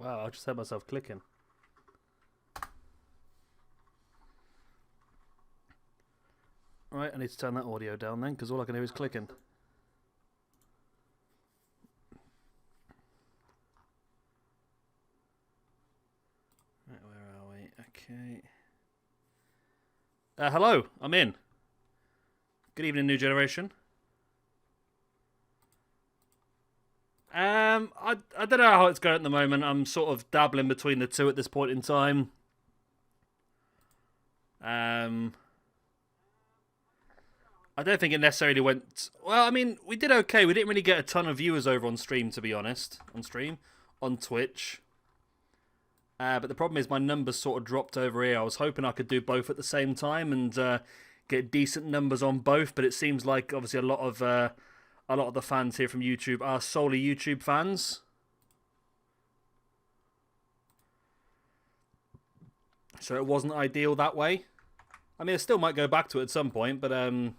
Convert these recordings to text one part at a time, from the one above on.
Wow, I just heard myself clicking. Right, I need to turn that audio down then, because all I can hear is clicking. Right, where are we? Okay. Hello, I'm in. Good evening, New Generation. I don't know how it's going at the moment. I'm sort of dabbling between the two at this point in time. I don't think it necessarily went... Well, I mean, we did okay. We didn't really get a ton of viewers over on stream, to be honest. On Twitch. But the problem is my numbers sort of dropped over here. I was hoping I could do both at the same time and get decent numbers on both. But it seems like, obviously, a lot of the fans here from YouTube are solely YouTube fans. So it wasn't ideal that way. I mean, I still might go back to it at some point, but I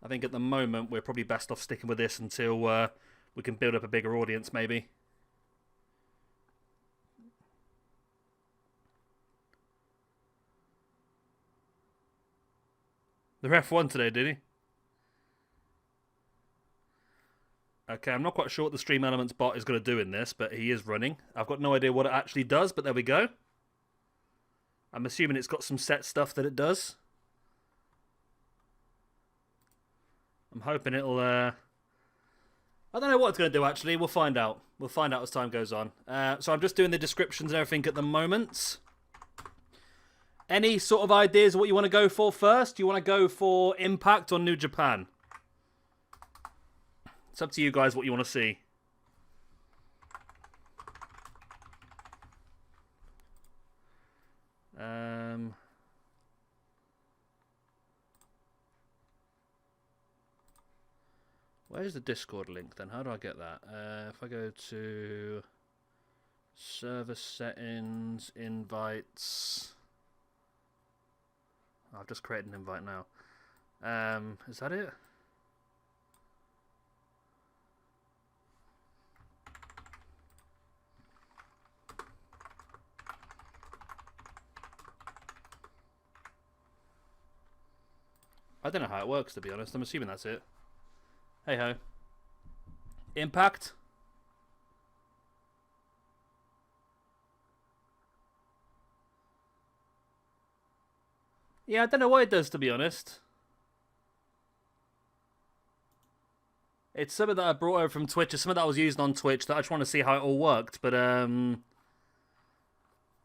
think at the moment we're probably best off sticking with this until we can build up a bigger audience, maybe. The ref won today, did he? Okay, I'm not quite sure what the Stream Elements bot is going to do in this, but he is running. I've got no idea what it actually does, but there we go. I'm assuming it's got some set stuff that it does. I'm hoping it'll... I don't know what it's going to do, actually. We'll find out. We'll find out as time goes on. So I'm just doing the descriptions and everything at the moment. Any sort of ideas of what you want to go for first? Do you want to go for Impact or New Japan? It's up to you guys what you want to see. Where's the Discord link then? How do I get that? If I go to server settings, invites. I've just created an invite now. Is that it? I don't know how it works, to be honest. I'm assuming that's it. Hey ho. Impact. Yeah, I don't know what it does, to be honest. It's something that I brought over from Twitch. It's something that I was using on Twitch that I just want to see how it all worked. But,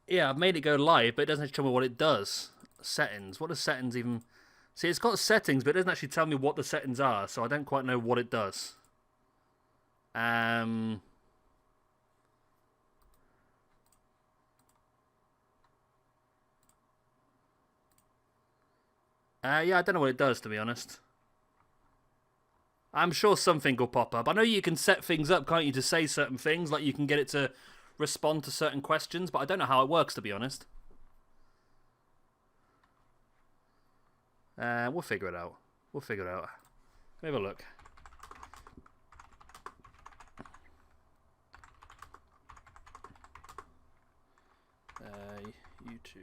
yeah, I've made it go live, but it doesn't actually tell me what it does. Settings. What does settings even... See, it's got settings, but it doesn't actually tell me what the settings are, so I don't quite know what it does. Yeah, I don't know what it does, to be honest. I'm sure something will pop up. I know you can set things up, can't you, to say certain things, like you can get it to respond to certain questions, but I don't know how it works, to be honest. We'll figure it out. We'll figure it out. Have a look. YouTube.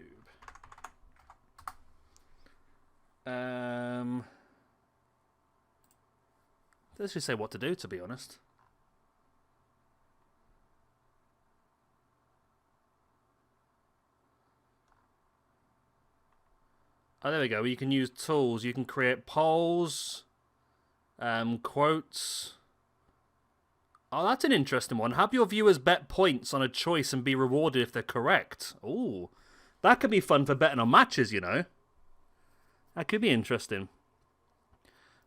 Let's just say what to do, to be honest. Oh, there we go. You can use tools. You can create polls, quotes. Oh, that's an interesting one. Have your viewers bet points on a choice and be rewarded if they're correct. Ooh, that could be fun for betting on matches, you know. That could be interesting.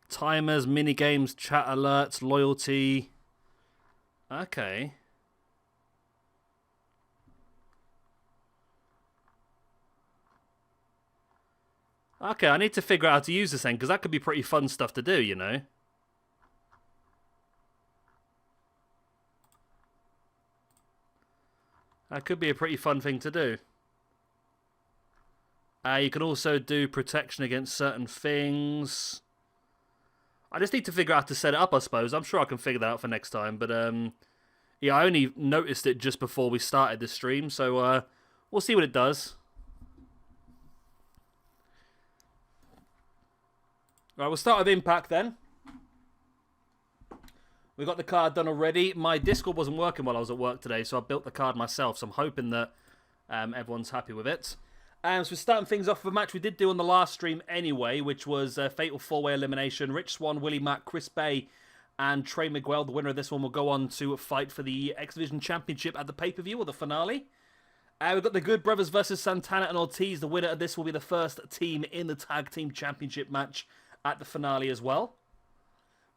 Timers, minigames, chat alerts, loyalty. Okay. Okay, I need to figure out how to use this thing, because that could be pretty fun stuff to do, you know? That could be a pretty fun thing to do. You can also do protection against certain things. I just need to figure out how to set it up, I suppose. I'm sure I can figure that out for next time, but Yeah, I only noticed it just before we started the stream, so we'll see what it does. Right, we'll start with Impact then. We got the card done already. My Discord wasn't working while I was at work today, so I built the card myself, so I'm hoping that everyone's happy with it. So we're starting things off with a match we did do on the last stream anyway, which was a Fatal 4-Way Elimination. Rich Swann, Willie Mack, Chris Bay, and Trey Miguel. The winner of this one will go on to fight for the X Division Championship at the pay-per-view or the finale. We've got the Good Brothers versus Santana and Ortiz. The winner of this will be the first team in the Tag Team Championship match at the finale as well.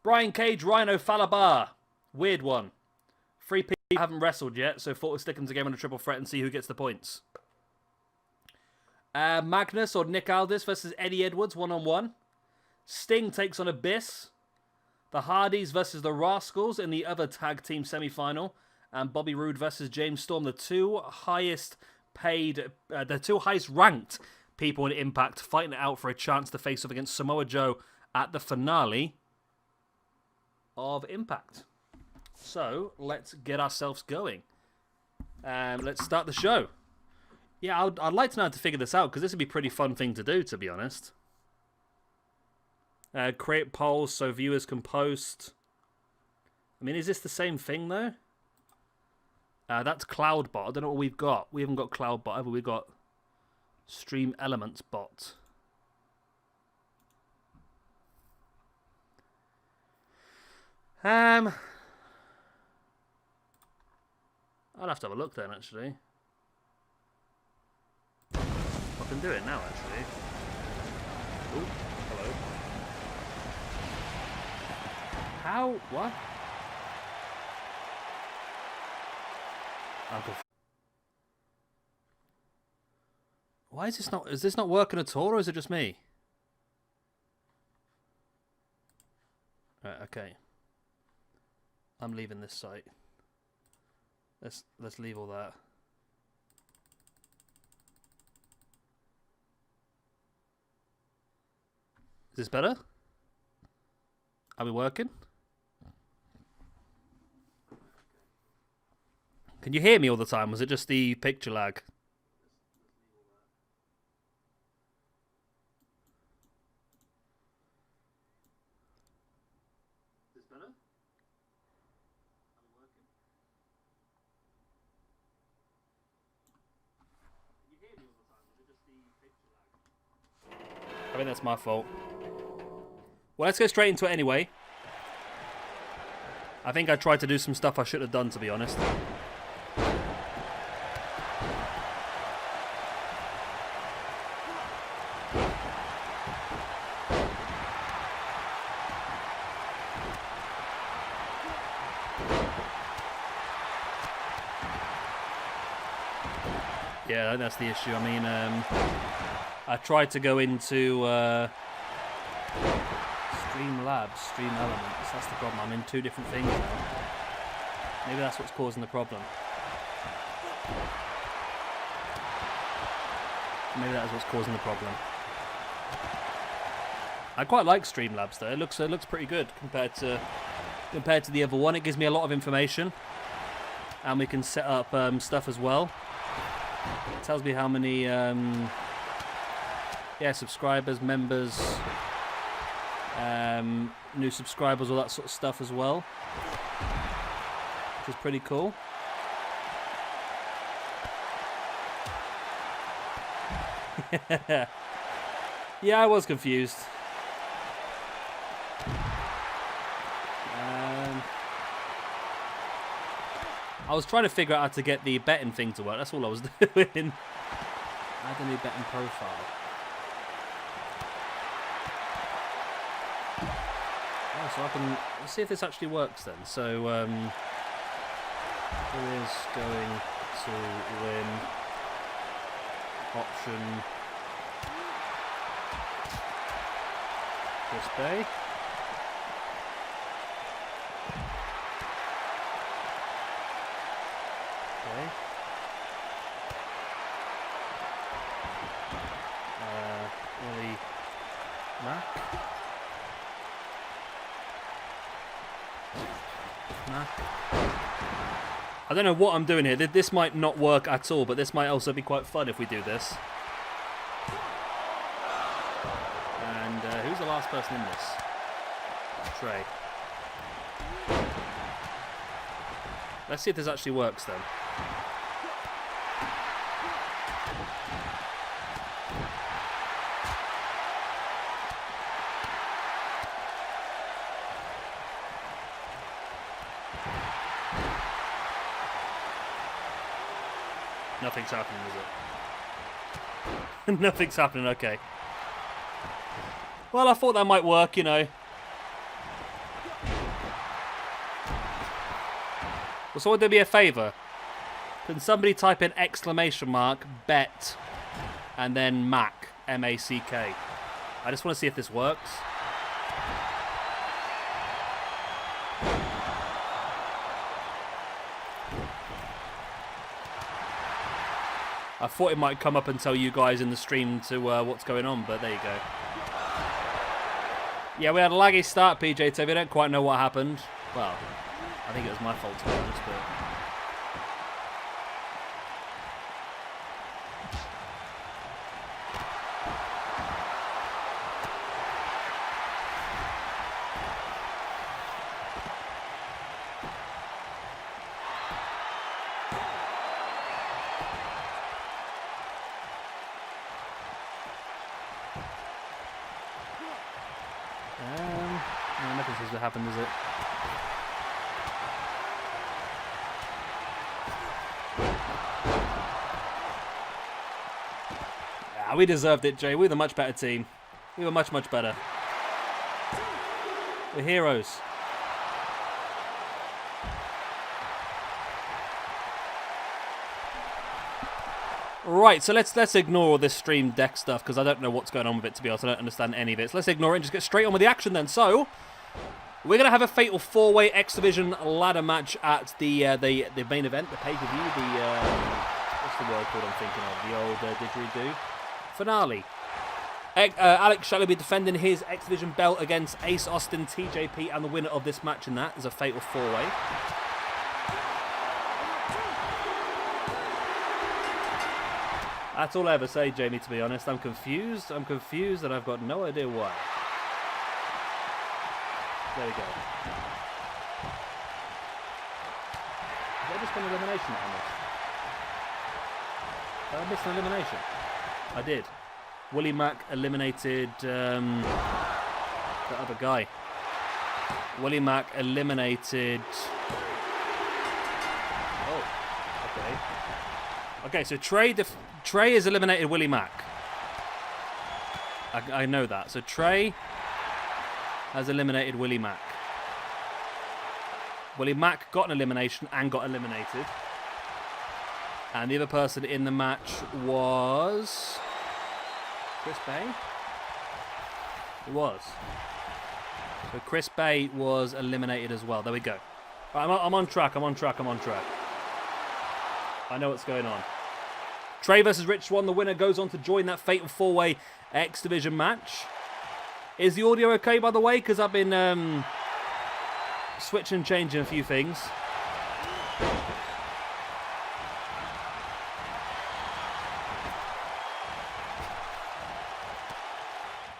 Brian Cage, Rhino, Falabar. Weird one. 3 people haven't wrestled yet, so thought we'd stick them together in a triple threat and see who gets the points. Magnus or Nick Aldis versus Eddie Edwards, 1-on-1. Sting takes on Abyss. The Hardys versus the Rascals in the other tag team semi-final. And Bobby Roode versus James Storm, the two highest ranked people in Impact, fighting it out for a chance to face off against Samoa Joe at the finale of Impact. So, let's get ourselves going. Let's start the show. Yeah, I'd like to know how to figure this out, because this would be a pretty fun thing to do, to be honest. Create polls so viewers can post. I mean, is this the same thing, though? That's CloudBot. I don't know what we've got. We haven't got CloudBot, have we? We've got Stream Elements Bot. I'll have to have a look then, actually. I can do it now, actually. Oh, hello. How? What? Why is this not? Is this not working at all, or is it just me? Right, okay. I'm leaving this site. Let's leave all that. Is this better? Are we working? Can you hear me all the time? Was it just the picture lag? Is this better? Are we working? Can you hear me all the time? Was it just the picture lag? I think that's my fault. Well, let's go straight into it anyway. I think I tried to do some stuff I should have done, to be honest. Yeah, that's the issue. I mean, I tried to go into Stream Elements. That's the problem. I'm in two different things now. Maybe that's what's causing the problem. Maybe that is what's causing the problem. I quite like Streamlabs though. It looks pretty good compared to the other one. It gives me a lot of information, and we can set up stuff as well. It tells me how many subscribers, members, new subscribers, all that sort of stuff as well, which is pretty cool. Yeah, I was confused. I was trying to figure out how to get the betting thing to work. That's all I was doing. Add a new betting profile. Oh, so I can... Let's see if this actually works then. So, who is going to win? Option... Chris Bay. Okay. Willie Mack. Mack. I don't know what I'm doing here. This might not work at all, but this might also be quite fun if we do this. And who's the last person in this? Trey. Let's see if this actually works then. Nothing's happening, is it? Nothing's happening, okay. Well, I thought that might work, you know. Well, so would there be a favour? Can somebody type in !bet and then Mac, M-A-C-K? I just want to see if this works. I thought it might come up and tell you guys in the stream to what's going on, but there you go. Yeah, we had a laggy start, PJ, so we don't quite know what happened. Well, I think it was my fault, to be honest, but... no, nothing seems to happen, does it? Yeah, we deserved it, Jay. We were the much better team. We were much, much better. We're heroes. Right, so let's ignore all this Stream Deck stuff because I don't know what's going on with it, to be honest. I don't understand any of it. So let's ignore it and just get straight on with the action then. So, we're going to have a fatal 4-way X Division ladder match at the main event, the pay-per-view, what's the word called I'm thinking of? The old didgeridoo finale. Alex Shelley will be defending his X Division belt against Ace Austin, TJP, and the winner of this match in that is a fatal 4-way. That's all I ever say, Jamie, to be honest. I'm confused, and I've got no idea why. There we go. Did I just get an elimination on this? Did I miss an elimination? I did. Willie Mack eliminated the other guy. Willie Mack eliminated... Oh, okay. Okay, so Trey has eliminated Willie Mack. I know that. So Trey has eliminated Willie Mack. Willie Mack got an elimination and got eliminated. And the other person in the match was... Chris Bay? It was. So Chris Bay was eliminated as well. There we go. Right, I'm on track. I know what's going on. Trey versus Rich Swann. The winner goes on to join that fatal 4-way X Division match. Is the audio okay, by the way? Because I've been switching and changing a few things.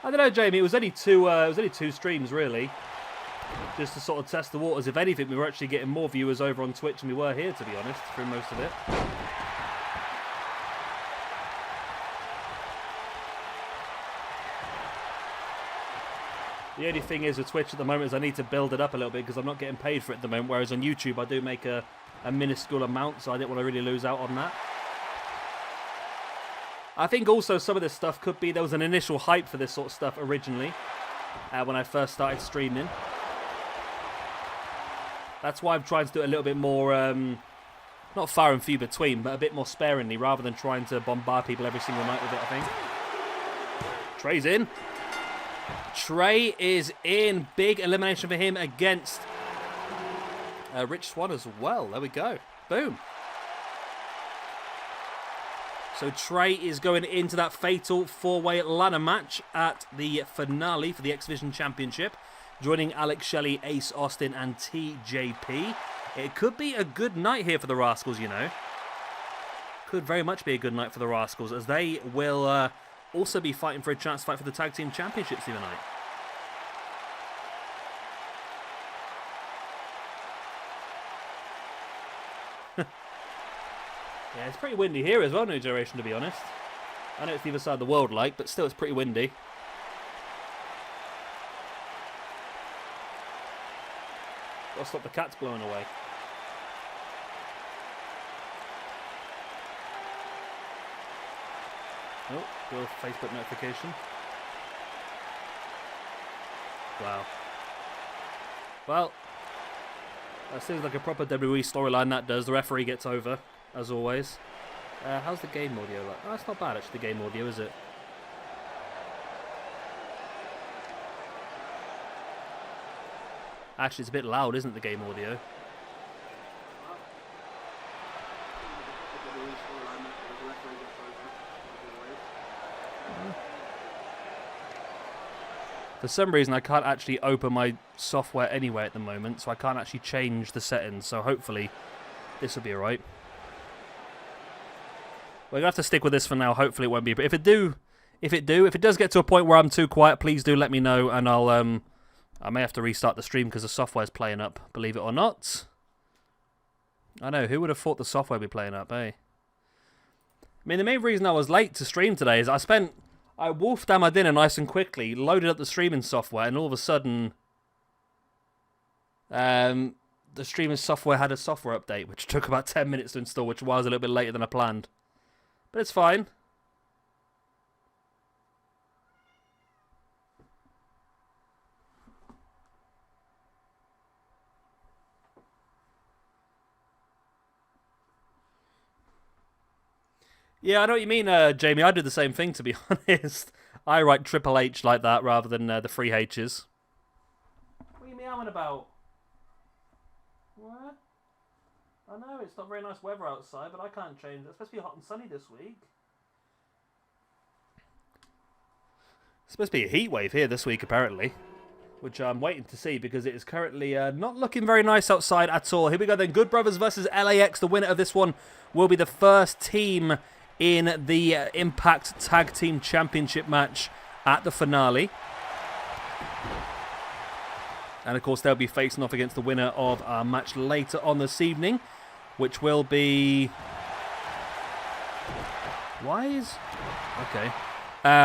I don't know, Jamie. It was only two streams, really, just to sort of test the waters. If anything, we were actually getting more viewers over on Twitch than we were here, to be honest, through most of it. The only thing is with Twitch at the moment is I need to build it up a little bit because I'm not getting paid for it at the moment, whereas on YouTube I do make a minuscule amount, so I didn't want to really lose out on that. I think also some of this stuff could be there was an initial hype for this sort of stuff originally when I first started streaming. That's why I'm trying to do it a little bit more, not far and few between, but a bit more sparingly rather than trying to bombard people every single night with it, I think. Trey's in. Trey is in. Big elimination for him against Rich Swann as well. There we go. Boom. So Trey is going into that fatal 4-way ladder match at the finale for the X Division Championship, joining Alex Shelley, Ace Austin, and TJP. It could be a good night here for the Rascals, you know. Could very much be a good night for the Rascals, as they will also be fighting for a chance to fight for the Tag Team Championships the other night. Yeah, it's pretty windy here as well, New Generation, to be honest. I know it's the other side of the world, like, but still it's pretty windy. Gotta stop the cats blowing away. Oh, your Facebook notification. Wow. Well, that seems like a proper WWE storyline, that does. The referee gets over, as always. How's the game audio like? Oh, it's not bad, actually, the game audio, is it? Actually, it's a bit loud, isn't it, the game audio? For some reason, I can't actually open my software anywhere at the moment, so I can't actually change the settings, so hopefully this will be alright. We're going to have to stick with this for now. Hopefully it won't be. But if it does get to a point where I'm too quiet, please do let me know, and I may have to restart the stream because the software's playing up, believe it or not. I know, who would have thought the software would be playing up, eh? I mean, the main reason I was late to stream today is I wolfed down my dinner nice and quickly, loaded up the streaming software, and all of a sudden, the streaming software had a software update, which took about 10 minutes to install, which was a little bit later than I planned. But it's fine. Yeah, I know what you mean, Jamie. I did the same thing, to be honest. I write Triple H like that rather than the three H's. What are you meowing about? What? I know, it's not very nice weather outside, but I can't change it. It's supposed to be hot and sunny this week. It's supposed to be a heat wave here this week, apparently. Which I'm waiting to see because it is currently not looking very nice outside at all. Here we go then. Good Brothers versus LAX. The winner of this one will be the first team in the Impact Tag Team Championship match at the finale. And of course they'll be facing off against the winner of our match later on this evening, which will be... Wise? Okay.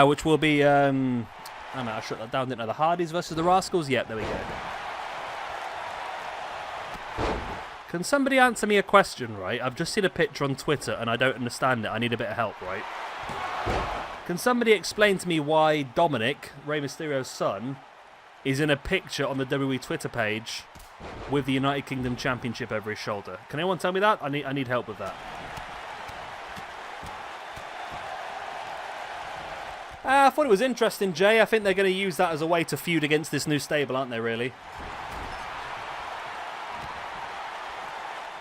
Which will be... I shut that down, didn't I? The Hardys versus the Rascals? Yep, there we go. Can somebody answer me a question, right? I've just seen a picture on Twitter and I don't understand it. I need a bit of help, right? Can somebody explain to me why Dominic, Rey Mysterio's son, is in a picture on the WWE Twitter page with the United Kingdom Championship over his shoulder? Can anyone tell me that? I need help with that. I thought it was interesting, Jay. I think they're going to use that as a way to feud against this new stable, aren't they, really?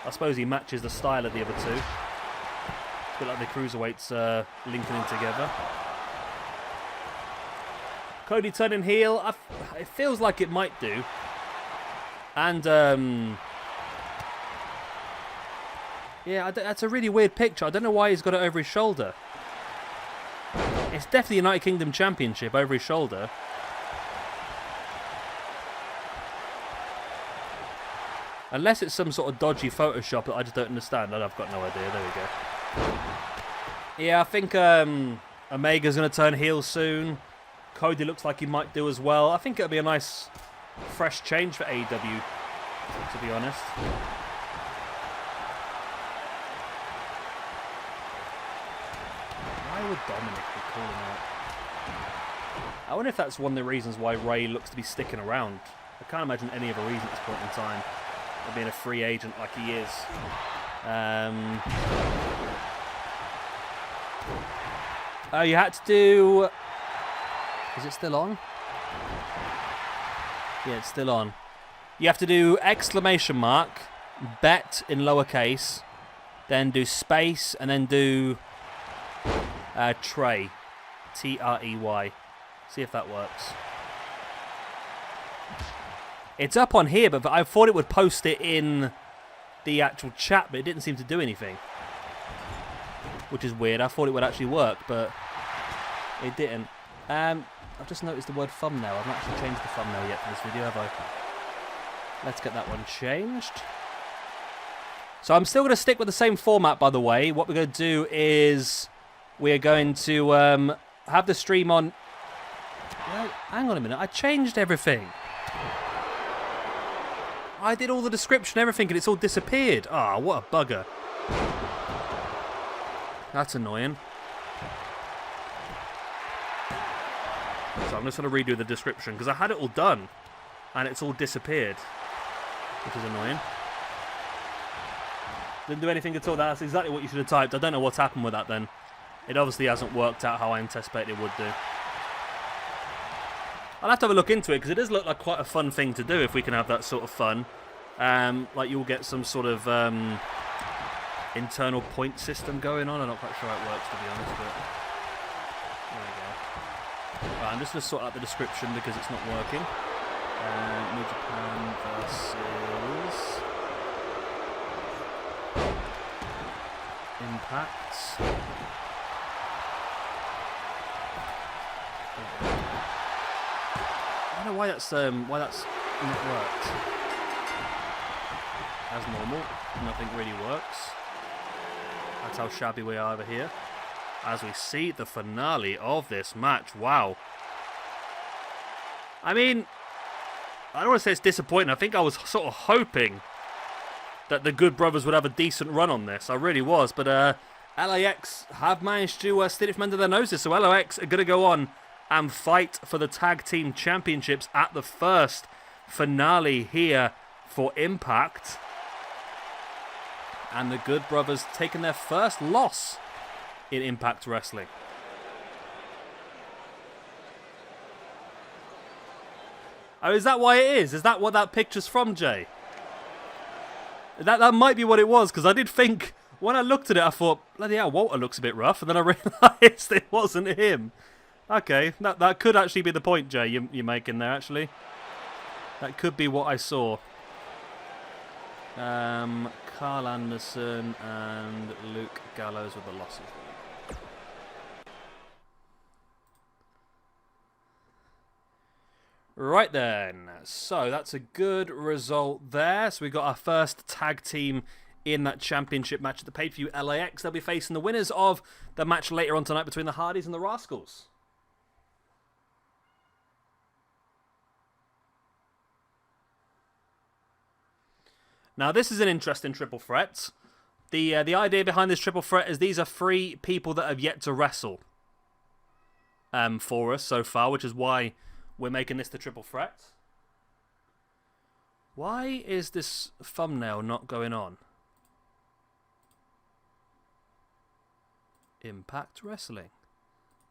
I suppose he matches the style of the other two. It's a bit like the Cruiserweights linking in together. Cody turning heel. It feels like it might do. And, yeah, that's a really weird picture. I don't know why he's got it over his shoulder. It's definitely United Kingdom Championship over his shoulder. Unless it's some sort of dodgy Photoshop that I just don't understand. I've got no idea. There we go. Yeah, I think Omega's going to turn heel soon. Cody looks like he might do as well. I think it'll be a nice, fresh change for AEW, to be honest. Why would Dominic be calling out? I wonder if that's one of the reasons why Ray looks to be sticking around. I can't imagine any other reason at this point in time. Of being a free agent like he is. Oh, you had to do... Is it still on? Yeah, it's still on. You have to do exclamation mark, bet in lowercase, then do space, and then do Trey. T-R-E-Y. See if that works. It's up on here, but I thought it would post it in the actual chat, but it didn't seem to do anything. Which is weird. I thought it would actually work, but it didn't. I've just noticed the word thumbnail. I haven't actually changed the thumbnail yet for this video, have I? Let's get that one changed. So I'm still going to stick with the same format, by the way. What we're going to do is we're going to have the stream on... Well, hang on a minute. I changed everything. I did all the description, everything, and it's all disappeared. Ah, oh, what a bugger. That's annoying. So I'm just going to redo the description, because I had it all done, and it's all disappeared, which is annoying. Didn't do anything at all. That's exactly what you should have typed. I don't know what's happened with that then. It obviously hasn't worked out how I anticipated it would do. I'll have to have a look into it, because it does look like quite a fun thing to do if we can have that sort of fun. Like you'll get some sort of internal point system going on. I'm not quite sure how it works, to be honest, but there we go. Right, I'm just going to sort out the description because it's not working. New Japan versus Impact. I don't know why that's not worked. As normal, nothing really works. That's how shabby we are over here. As we see the finale of this match. Wow. I mean, I don't want to say it's disappointing. I think I was sort of hoping that the Good Brothers would have a decent run on this. I really was. But LAX have managed to stick it from under their noses. So LAX are going to go on and fight for the Tag Team Championships at the first finale here for Impact. And the Good Brothers taking their first loss in Impact Wrestling. Oh, is that why it is? Is that what that picture's from, Jay? That might be what it was, because I did think, when I looked at it, I thought, bloody hell, Walter looks a bit rough, and then I realised it wasn't him. Okay, that could actually be the point, Jay, you're making there, actually. That could be what I saw. Carl Anderson and Luke Gallows with the losses. Right then, so that's a good result there. So we got our first tag team in that championship match at the pay-per-view. LAX, they'll be facing the winners of the match later on tonight between the Hardys and the Rascals. Now this is an interesting triple threat. The idea behind this triple threat is these are 3 people that have yet to wrestle for us so far, which is why we're making this the triple threat. Why is this thumbnail not going on? Impact Wrestling.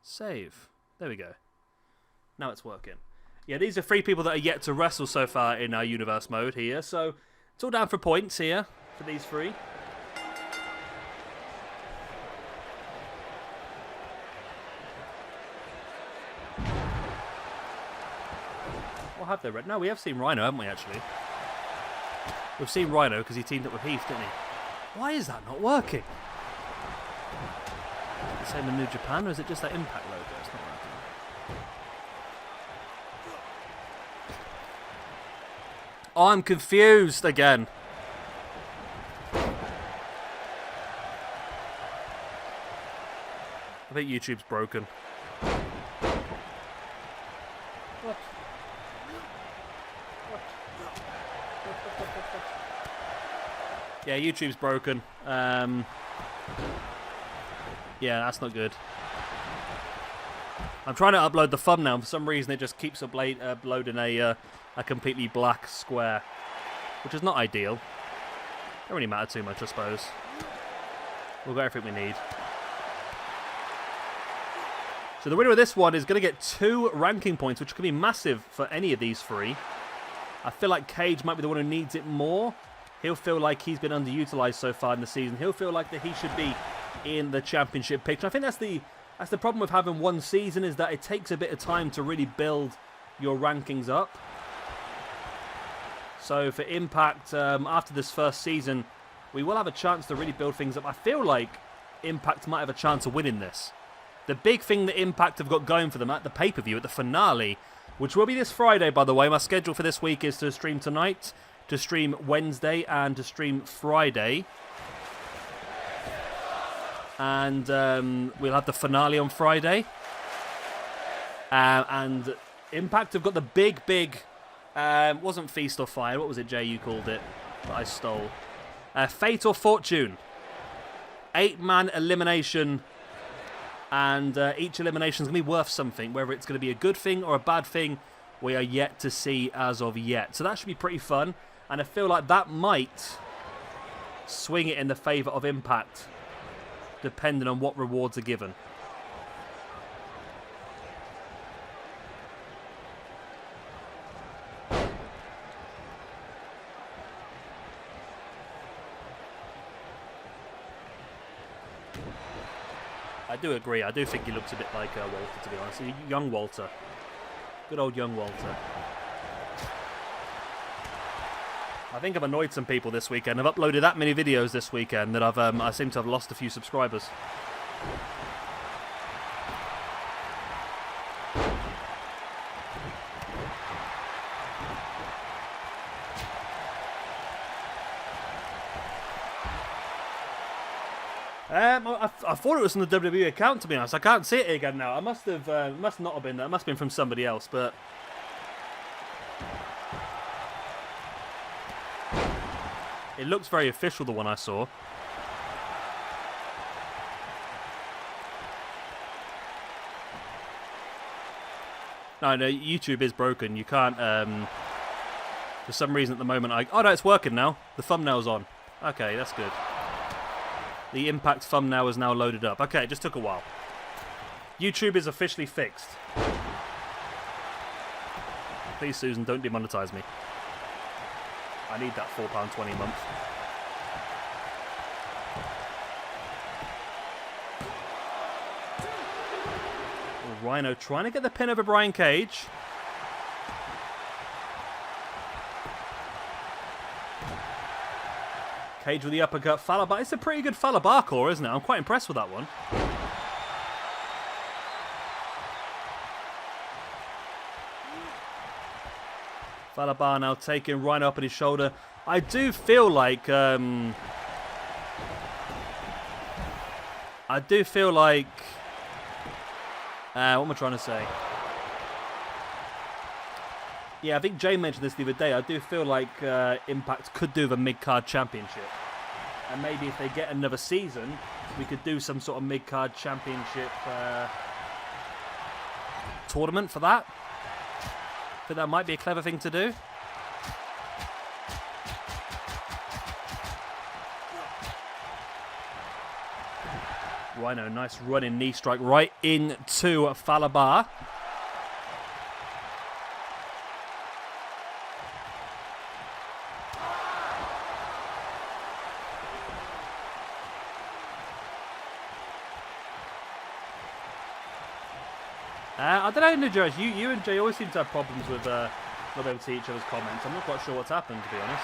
Save. There we go. Now it's working. Yeah, these are 3 people that are yet to wrestle so far in our universe mode here. So it's all down for points here for these 3. What have they read? No, we have seen Rhino, haven't we, actually? We've seen Rhino because he teamed up with Heath, didn't he? Why is that not working? Is it the same in New Japan, or is it just that Impact logo? It's not working. Oh, I'm confused again. I think YouTube's broken. What? Yeah, YouTube's broken. Yeah, that's not good. I'm trying to upload the thumbnail. For some reason, it just keeps uploading a completely black square, which is not ideal. Don't really matter too much, I suppose. We've got everything we need. So the winner of this one is going to get 2 ranking points, which could be massive for any of these 3. I feel like Cage might be the one who needs it more. He'll feel like he's been underutilized so far in the season. He'll feel like that he should be in the championship picture. I think that's the problem with having one season, is that it takes a bit of time to really build your rankings up. So for Impact, after this first season, we will have a chance to really build things up. I feel like Impact might have a chance of winning this. The big thing that Impact have got going for them at the pay-per-view, at the finale, which will be this Friday, by the way. My schedule for this week is to stream tonight, to stream Wednesday, and to stream Friday. And we'll have the finale on Friday. And Impact have got the big, wasn't Feast or Fire. What was it, Jay, you called it, that I stole? Fate or Fortune. 8-man elimination. And each elimination is going to be worth something. Whether it's going to be a good thing or a bad thing, we are yet to see as of yet. So that should be pretty fun. And I feel like that might swing it in the favour of Impact, depending on what rewards are given. I do agree. I do think he looks a bit like Walter, to be honest. Young Walter. Good old young Walter. I think I've annoyed some people this weekend. I've uploaded that many videos this weekend that I seem to have lost a few subscribers. I thought it was from the WWE account, to be honest. I can't see it again now. I must not have been that. It must have been from somebody else, but it looks very official, the one I saw. No, YouTube is broken. You can't, for some reason at the moment, oh no, it's working now. The thumbnail's on. Okay, that's good. The Impact thumbnail is now loaded up. Okay, it just took a while. YouTube is officially fixed. Please, Susan, don't demonetize me. I need that £4.20 a month. Oh, Rhino trying to get the pin over Brian Cage. Cage with the uppercut, Fallah Bahh. It's a pretty good Fallah Bahh core, isn't it? I'm quite impressed with that one. Fallah Bahh now taking Rhino up on his shoulder. I do feel like... what am I trying to say? Yeah, I think Jay mentioned this the other day. I do feel like Impact could do the mid-card championship. And maybe if they get another season, we could do some sort of mid-card championship tournament for that. I think that might be a clever thing to do. Rhino, nice running knee strike right into Fallah Bahh. I don't know, Josh. You and Jay always seem to have problems with not being able to see each other's comments. I'm not quite sure what's happened, to be honest.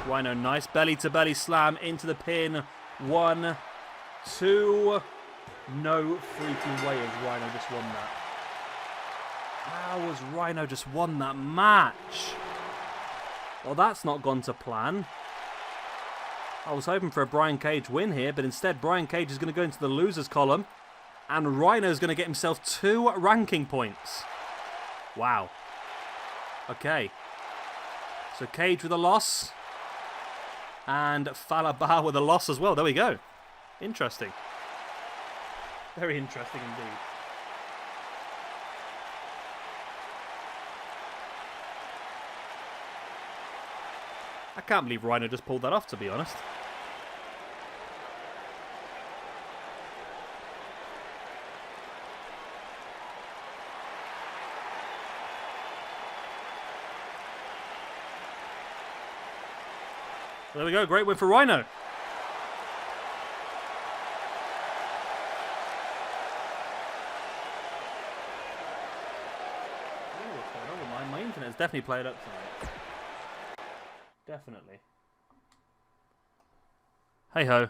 Rhino, nice belly-to-belly slam into the pin. 1, 2. No freaking way has Rhino just won that. How has Rhino just won that match? Well, that's not gone to plan. I was hoping for a Brian Cage win here, but instead Brian Cage is going to go into the losers column. And Rhino's going to get himself 2 ranking points. Wow. Okay. So Cage with a loss. And Fallah Bahh with a loss as well. There we go. Interesting. Very interesting indeed. I can't believe Rhino just pulled that off, to be honest. There we go, great win for Rhino. My internet's definitely played up tonight. Definitely. Hey ho.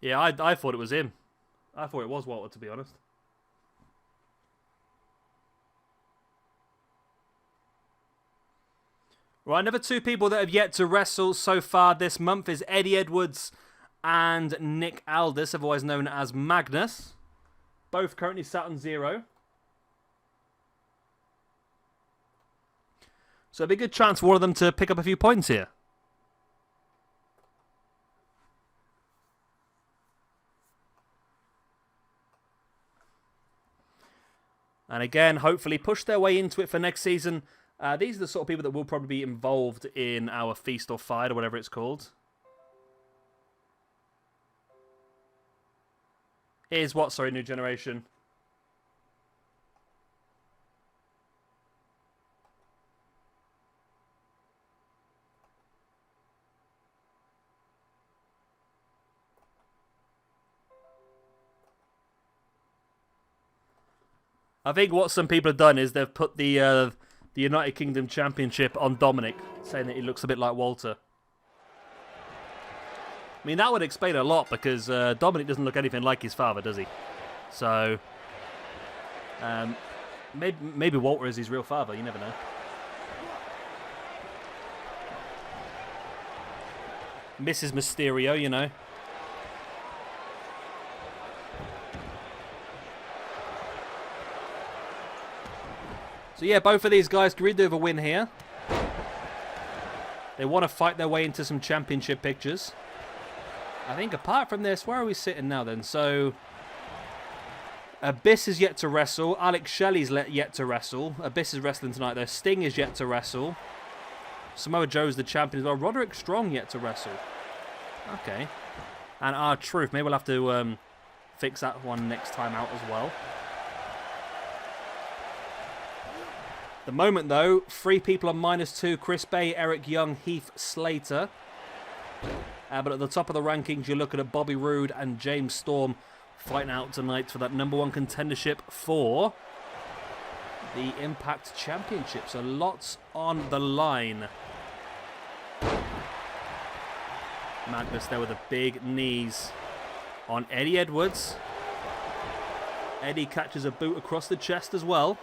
Yeah, I thought it was him. I thought it was Walter, to be honest. Right, another two people that have yet to wrestle so far this month is Eddie Edwards and Nick Aldis, otherwise known as Magnus. Both currently sat on 0. So it'd be a good chance for one of them to pick up a few points here. And again, hopefully push their way into it for next season. These are the sort of people that will probably be involved in our Feast or Fight or whatever it's called. Here's what, sorry, New Generation. I think what some people have done is they've put the United Kingdom Championship on Dominic, saying that he looks a bit like Walter. I mean, that would explain a lot, because Dominic doesn't look anything like his father, does he? So, maybe Walter is his real father, you never know. Mrs. Mysterio, you know. So yeah, both of these guys could really do with a win here. They want to fight their way into some championship pictures. I think apart from this, where are we sitting now then? So, Abyss is yet to wrestle. Alex Shelley's yet to wrestle. Abyss is wrestling tonight though. Sting is yet to wrestle. Samoa Joe's the champion as well. Roderick Strong yet to wrestle. Okay. And R-Truth. Maybe we'll have to fix that one next time out as well. At the moment, though, 3 people on -2. Chris Bay, Eric Young, Heath Slater. But at the top of the rankings, you're looking at Bobby Roode and James Storm fighting out tonight for that #1 contendership for the Impact Championship. So lots on the line. Magnus there with the big knees on Eddie Edwards. Eddie catches a boot across the chest as well.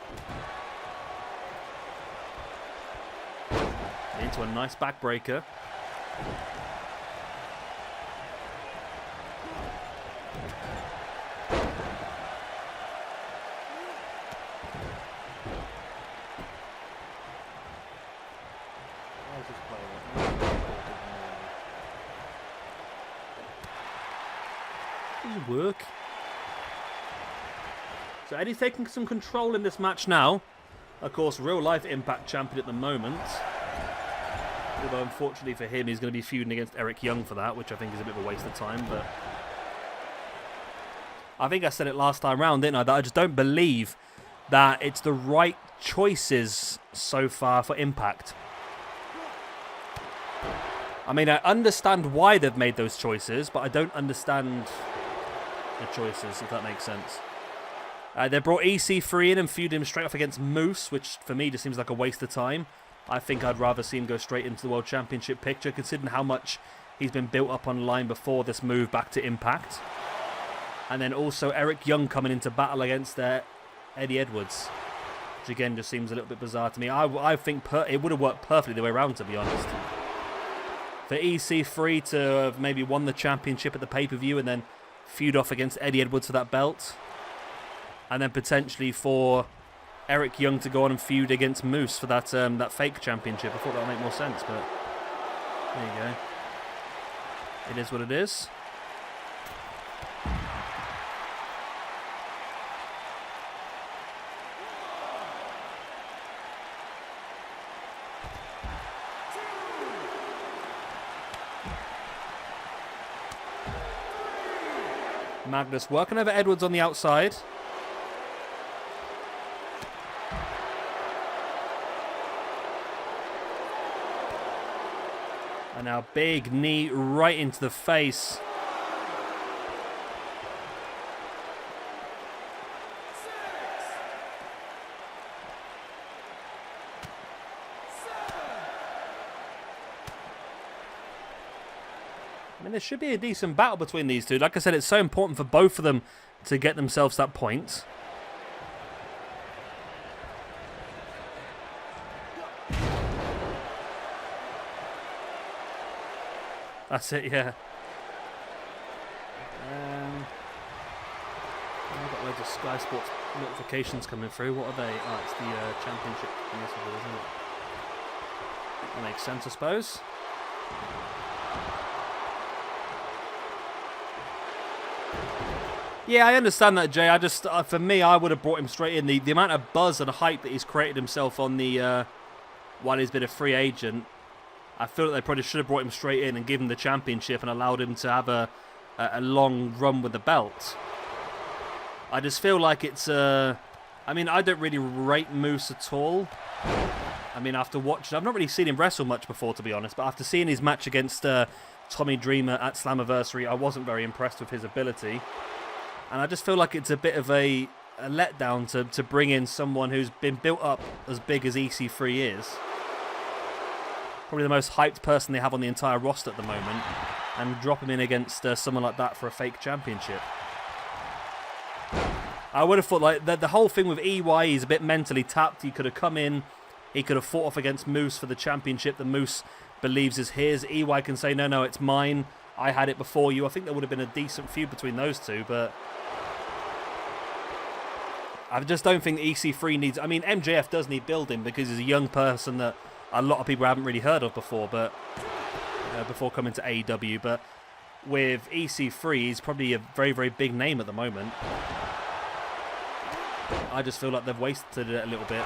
Into a nice backbreaker. Doesn't work. So Eddie's taking some control in this match now. Of course, real life Impact champion at the moment. Although, unfortunately for him, he's going to be feuding against Eric Young for that, which I think is a bit of a waste of time. But I think I said it last time round, didn't I? That I just don't believe that it's the right choices so far for Impact. I mean, I understand why they've made those choices, but I don't understand the choices, if that makes sense. They brought EC3 in and feuded him straight off against Moose, which for me just seems like a waste of time. I think I'd rather see him go straight into the World Championship picture, considering how much he's been built up online before this move back to Impact. And then also Eric Young coming into battle against Eddie Edwards, which again just seems a little bit bizarre to me. I think it would have worked perfectly the way around, to be honest. For EC3 to have maybe won the championship at the pay-per-view and then feud off against Eddie Edwards for that belt. And then potentially for Eric Young to go on and feud against Moose for that that fake championship. I thought that would make more sense, but there you go. It is what it is. Magnus working over Edwards on the outside. And now big knee right into the face. mean, there should be a decent battle between these two. Like I said, it's so important for both of them to get themselves that point. That's it, yeah. I've got loads of Sky Sports notifications coming through. What are they? Oh, it's the championship, isn't it? That makes sense, I suppose. Yeah, I understand that, Jay. I just, for me, I would have brought him straight in. The amount of buzz and hype that he's created himself on the while he's been a free agent, I feel that they probably should have brought him straight in and given him the championship and allowed him to have a long run with the belt. I just feel like it's I mean, I don't really rate Moose at all. I mean, after watching, I've not really seen him wrestle much before, to be honest, but after seeing his match against Tommy Dreamer at Slammiversary, I wasn't very impressed with his ability. And I just feel like it's a bit of a letdown to bring in someone who's been built up as big as EC3 is. Probably the most hyped person they have on the entire roster at the moment, and drop him in against someone like that for a fake championship. I would have thought like the whole thing with EY, he's a bit mentally tapped. He could have come in, he could have fought off against Moose for the championship that Moose believes is his. EY can say, no, it's mine. I had it before you. I think there would have been a decent feud between those two, but I just don't think EC3 needs... I mean, MJF does need building because he's a young person that a lot of people haven't really heard of before, but before coming to AEW. But with EC3, he's probably a very, very big name at the moment. I just feel like they've wasted it a little bit.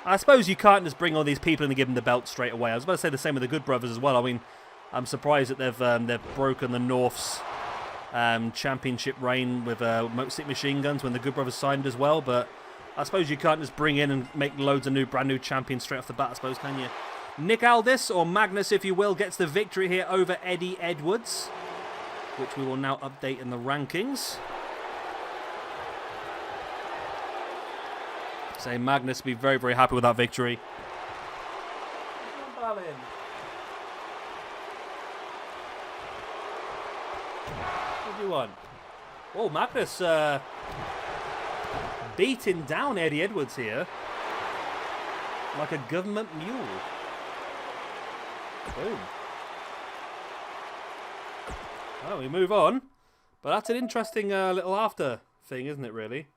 I suppose you can't just bring all these people in and give them the belt straight away. I was about to say the same with the Good Brothers as well. I mean, I'm surprised that they've broken the North's championship reign with Stick Machine Guns when the Good Brothers signed as well, but I suppose you can't just bring in and make loads of brand new champions straight off the bat, I suppose, can you? Nick Aldis, or Magnus if you will, gets the victory here over Eddie Edwards, which we will now update in the rankings. So Magnus will be very, very happy with that victory. What do you want? Oh, Magnus beating down Eddie Edwards here like a government mule. Boom. Well, we move on. But that's an interesting little after thing, isn't it, really?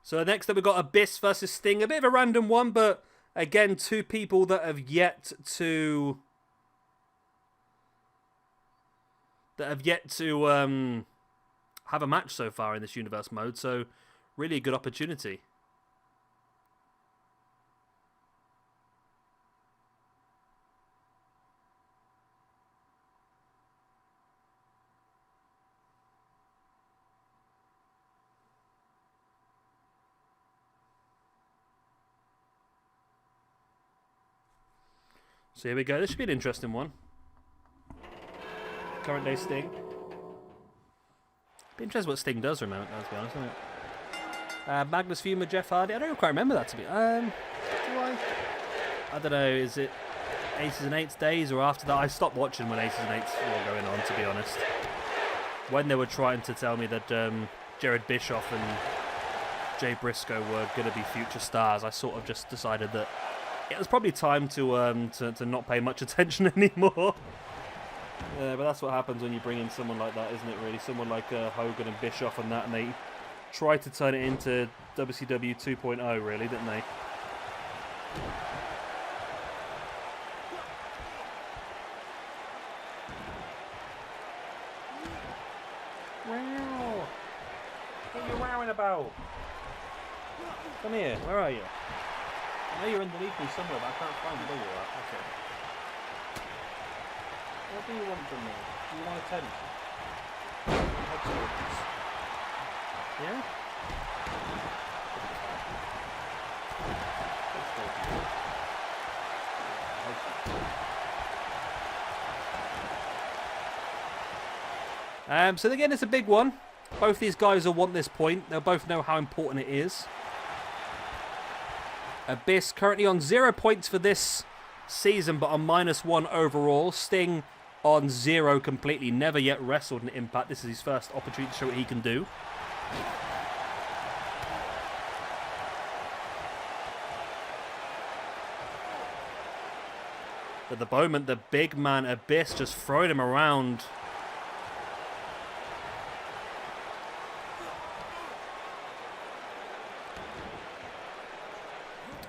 So next up we've got Abyss versus Sting. A bit of a random one, but again, two people that have yet to have a match so far in this universe mode. So really a good opportunity. So here we go. This should be an interesting one. Current day Sting. Be interesting what Sting does, remember, to be honest, isn't it? Magnus Fuma, Jeff Hardy. I don't quite remember that to be. Do I? I don't know. Is it Aces and Eights days or after that? I stopped watching when Aces and Eights were going on, to be honest. When they were trying to tell me that Jared Bischoff and Jay Briscoe were going to be future stars, I sort of just decided that it was probably time to not pay much attention anymore. Yeah, but that's what happens when you bring in someone like that, isn't it, really? Someone like Hogan and Bischoff and that, and they tried to turn it into WCW 2.0, really, didn't they? Wow! What are you wowing about? Come here, where are you? I know you're underneath me somewhere, but I can't find you. There you are. Okay. What do you want from me? Do you want attention? Yeah? So again, it's a big one. Both these guys will want this point. They'll both know how important it is. Abyss currently on 0 points for this season, but on -1 overall. Sting on 0 completely. Never yet wrestled in Impact. This is his first opportunity to show what he can do. At the moment, the big man Abyss just throwing him around.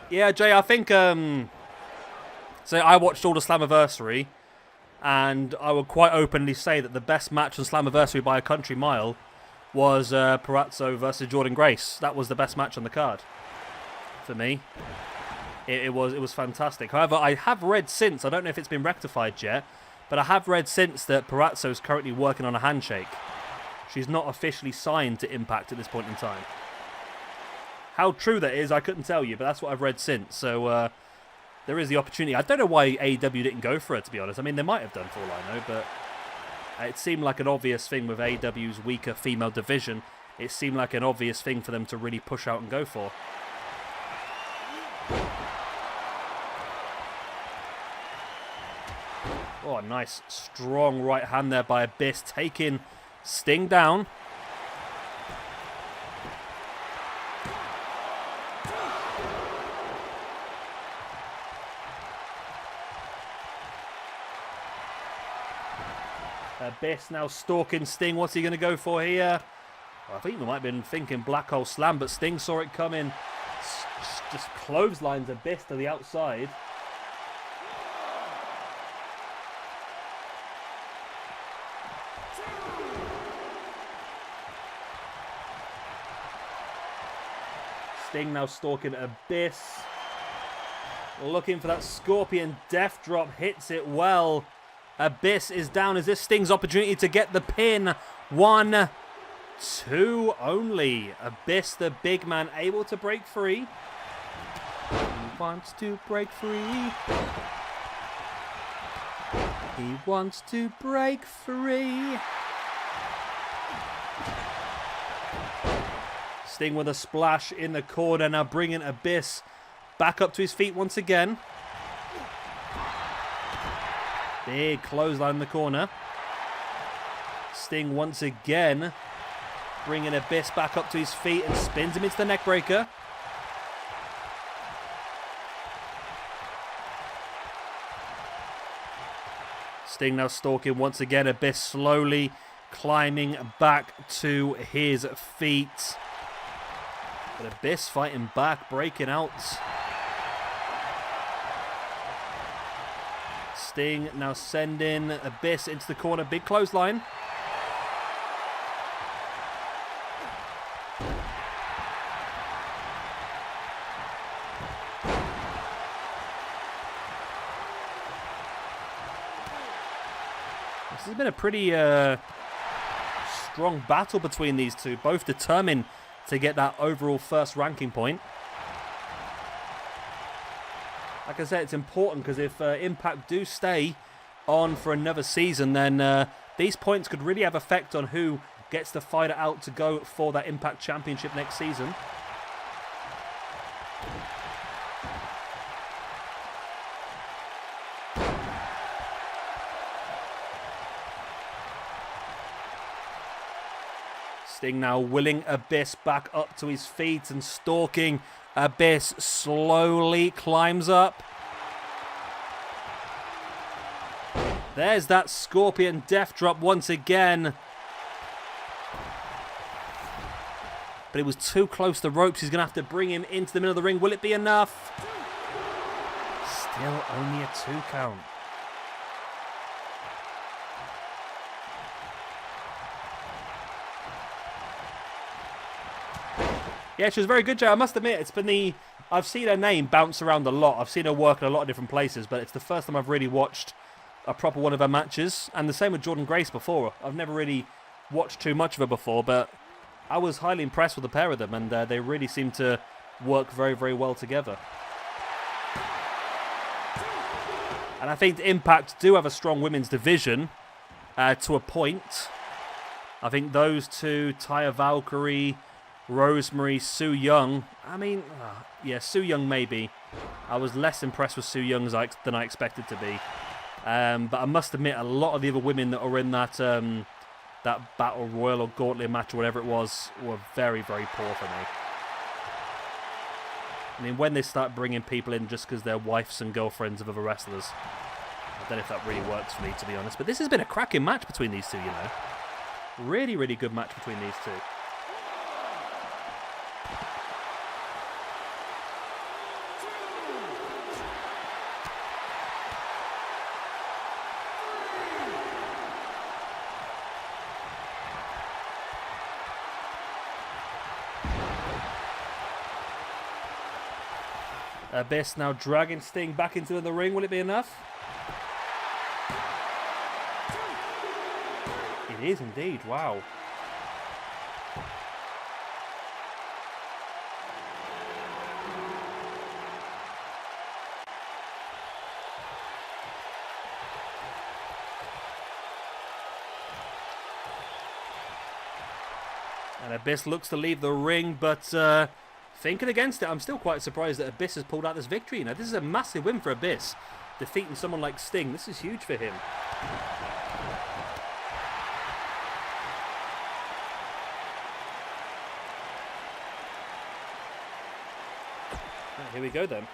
Yeah, Jay, I think, so I watched all the Slammiversary, and I would quite openly say that the best match on Slammiversary by a country mile was Perazzo versus Jordan Grace. That was the best match on the card for me. It was fantastic. However, I have read since, I don't know if it's been rectified yet, but I have read since that Perazzo is currently working on a handshake. She's not officially signed to Impact at this point in time. How true that is, I couldn't tell you, but that's what I've read since. So there is the opportunity. I don't know why AEW didn't go for it, to be honest. I mean, they might have done for all I know, but it seemed like an obvious thing with AEW's weaker female division. It seemed like an obvious thing for them to really push out and go for. Oh, nice, strong right hand there by Abyss, taking Sting down. Abyss now stalking Sting. What's he going to go for here? Well, I think we might have been thinking Black Hole Slam, but Sting saw it coming. Just clotheslines Abyss to the outside. Sting now stalking Abyss. Looking for that Scorpion Death Drop. Hits it well. Abyss is down. Is this Sting's opportunity to get the pin? 1, 2 only. Abyss, the big man, able to break free. He wants to break free. He wants to break free. Sting with a splash in the corner. Now bringing Abyss back up to his feet once again. Big clothesline in the corner. Sting once again bringing Abyss back up to his feet and spins him into the neckbreaker. Sting now stalking once again. Abyss slowly climbing back to his feet. But Abyss fighting back, breaking out. Sting now sending Abyss into the corner. Big clothesline. This has been a pretty strong battle between these two. Both determined to get that overall first ranking point. Like I said, it's important because if Impact do stay on for another season, then these points could really have effect on who gets the fighter out to go for that Impact Championship next season. Sting now willing Abyss back up to his feet and stalking. Abyss slowly climbs up. There's that Scorpion Death Drop once again. But it was too close to the ropes. He's going to have to bring him into the middle of the ring. Will it be enough? Still only a 2 count. Yeah, she was very good, Jay. I must admit, it's been I've seen her name bounce around a lot. I've seen her work in a lot of different places, but it's the first time I've really watched a proper one of her matches. And the same with Jordan Grace before. I've never really watched too much of her before, but I was highly impressed with the pair of them, and they really seem to work very, very well together. And I think Impact do have a strong women's division to a point. I think those two, Taya Valkyrie, Rosemary, Su Yung. I mean, yeah, Su Yung maybe. I was less impressed with Su Yung than I expected to be. But I must admit, a lot of the other women that were in that that Battle Royal or Gauntlet match or whatever it was were very, very poor for me. I mean, when they start bringing people in just because they're wives and girlfriends of other wrestlers, I don't know if that really works for me, to be honest. But this has been a cracking match between these two, you know. Really, really good match between these two. Abyss now dragging Sting back into the ring. Will it be enough? It is indeed. Wow. And Abyss looks to leave the ring, but thinking against it, I'm still quite surprised that Abyss has pulled out this victory. Now, this is a massive win for Abyss. Defeating someone like Sting. This is huge for him. Right, here we go then.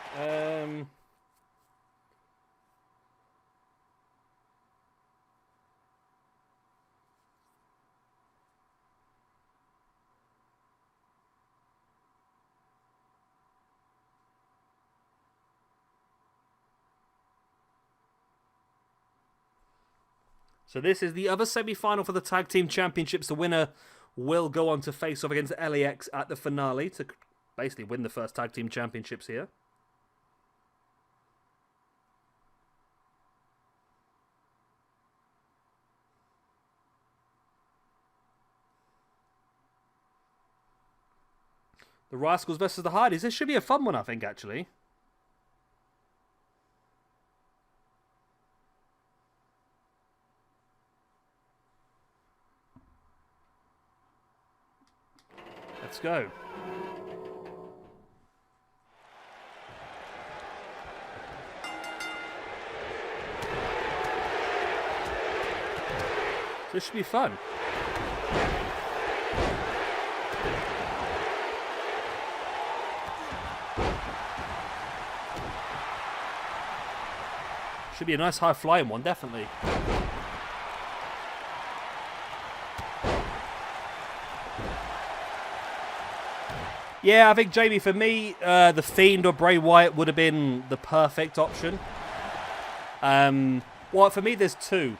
So this is the other semi-final for the Tag Team Championships. The winner will go on to face off against LAX at the finale to basically win the first Tag Team Championships here. The Rascals versus the Hardys. This should be a fun one, I think, actually. Let's go. This should be fun. Should be a nice high-flying one, definitely. Yeah, I think, Jamie, for me, The Fiend or Bray Wyatt would have been the perfect option. Well, for me, there's two.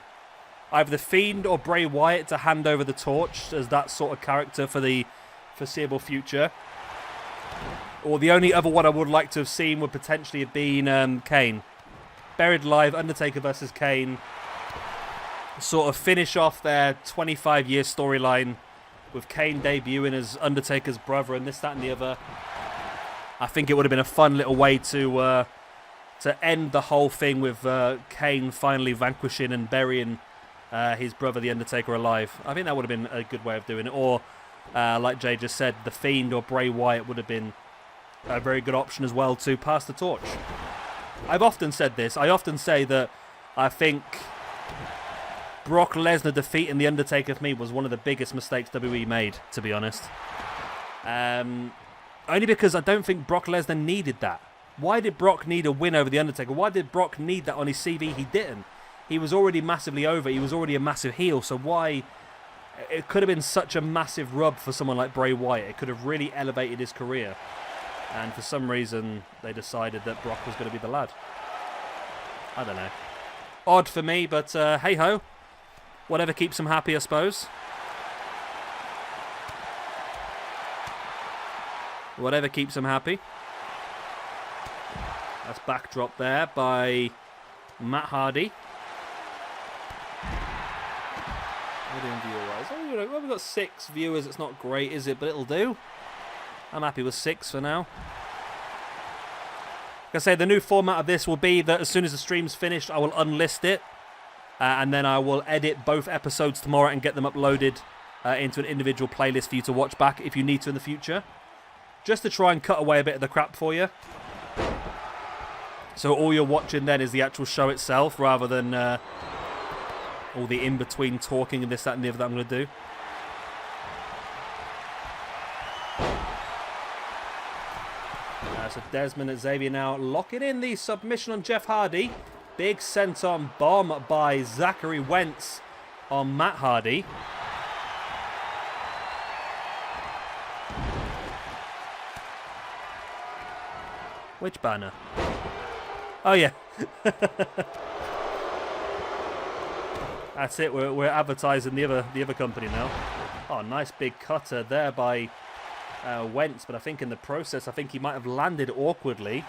Either The Fiend or Bray Wyatt to hand over the torch as that sort of character for the foreseeable future. Or the only other one I would like to have seen would potentially have been Kane. Buried Alive, Undertaker versus Kane. Sort of finish off their 25-year storyline with Kane debuting as Undertaker's brother and this, that, and the other. I think it would have been a fun little way to end the whole thing with Kane finally vanquishing and burying his brother, The Undertaker, alive. I think that would have been a good way of doing it. Or, like Jay just said, The Fiend or Bray Wyatt would have been a very good option as well to pass the torch. I've often said this. I often say that I think Brock Lesnar defeating The Undertaker for me was one of the biggest mistakes WWE made, to be honest. Only because I don't think Brock Lesnar needed that. Why did Brock need a win over The Undertaker? Why did Brock need that on his CV? He didn't. He was already massively over. He was already a massive heel. So why? It could have been such a massive rub for someone like Bray Wyatt. It could have really elevated his career. And for some reason, they decided that Brock was going to be the lad. I don't know. Odd for me, but hey-ho. Whatever keeps him happy, I suppose. Whatever keeps him happy. That's backdrop there by Matt Hardy. We're doing viewer-wise. Oh, you know, well, we've got 6 viewers. It's not great, is it? But it'll do. I'm happy with 6 for now. Like I say, the new format of this will be that as soon as the stream's finished, I will unlist it. And then I will edit both episodes tomorrow and get them uploaded into an individual playlist for you to watch back if you need to in the future. Just to try and cut away a bit of the crap for you. So all you're watching then is the actual show itself, rather than all the in-between talking and this, that, and the other that I'm going to do. So Desmond and Xavier now locking in the submission on Jeff Hardy. Big senton bomb by Zachary Wentz on Matt Hardy. Which banner? Oh yeah. That's it. We're advertising the other company now. Oh, nice big cutter there by Wentz, but I think in the process, I think he might have landed awkwardly.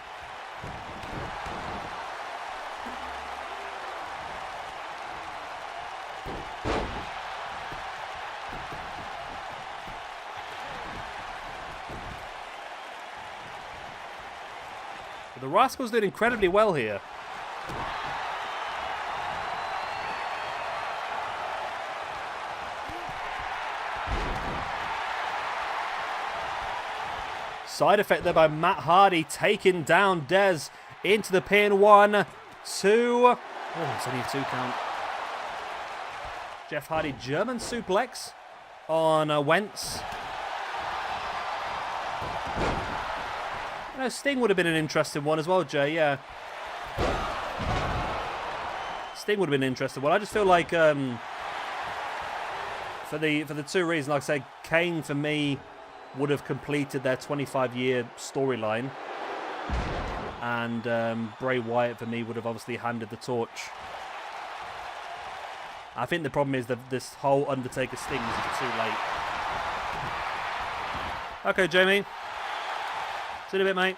But the Rascals did incredibly well here. Side effect there by Matt Hardy, taking down Dez into the pin. 1, 2. Oh, it's only a 2 count. Jeff Hardy German suplex on Wentz. You know, Sting would have been an interesting one as well, Jay. Yeah, Sting would have been an interesting one. I just feel like for the two reasons, like I say, Kane for me would have completed their 25-year storyline, and Bray Wyatt for me would have obviously handed the torch. I think the problem is that this whole Undertaker Sting is too late. Okay, Jamie. See you in a bit, mate.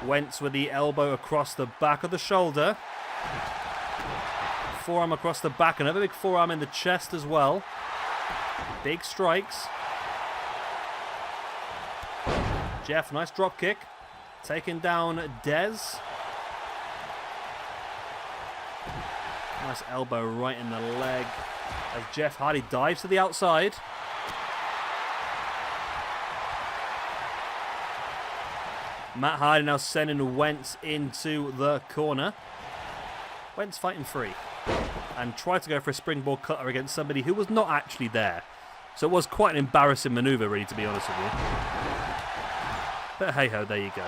Wentz with the elbow across the back of the shoulder. Forearm across the back. Another big forearm in the chest as well. Big strikes. Jeff, nice drop kick. Taking down Dez. Nice elbow right in the leg as Jeff Hardy dives to the outside. Matt Hardy now sending Wentz into the corner. Wentz fighting free and tried to go for a springboard cutter against somebody who was not actually there. So it was quite an embarrassing maneuver, really, to be honest with you. But hey-ho, there you go.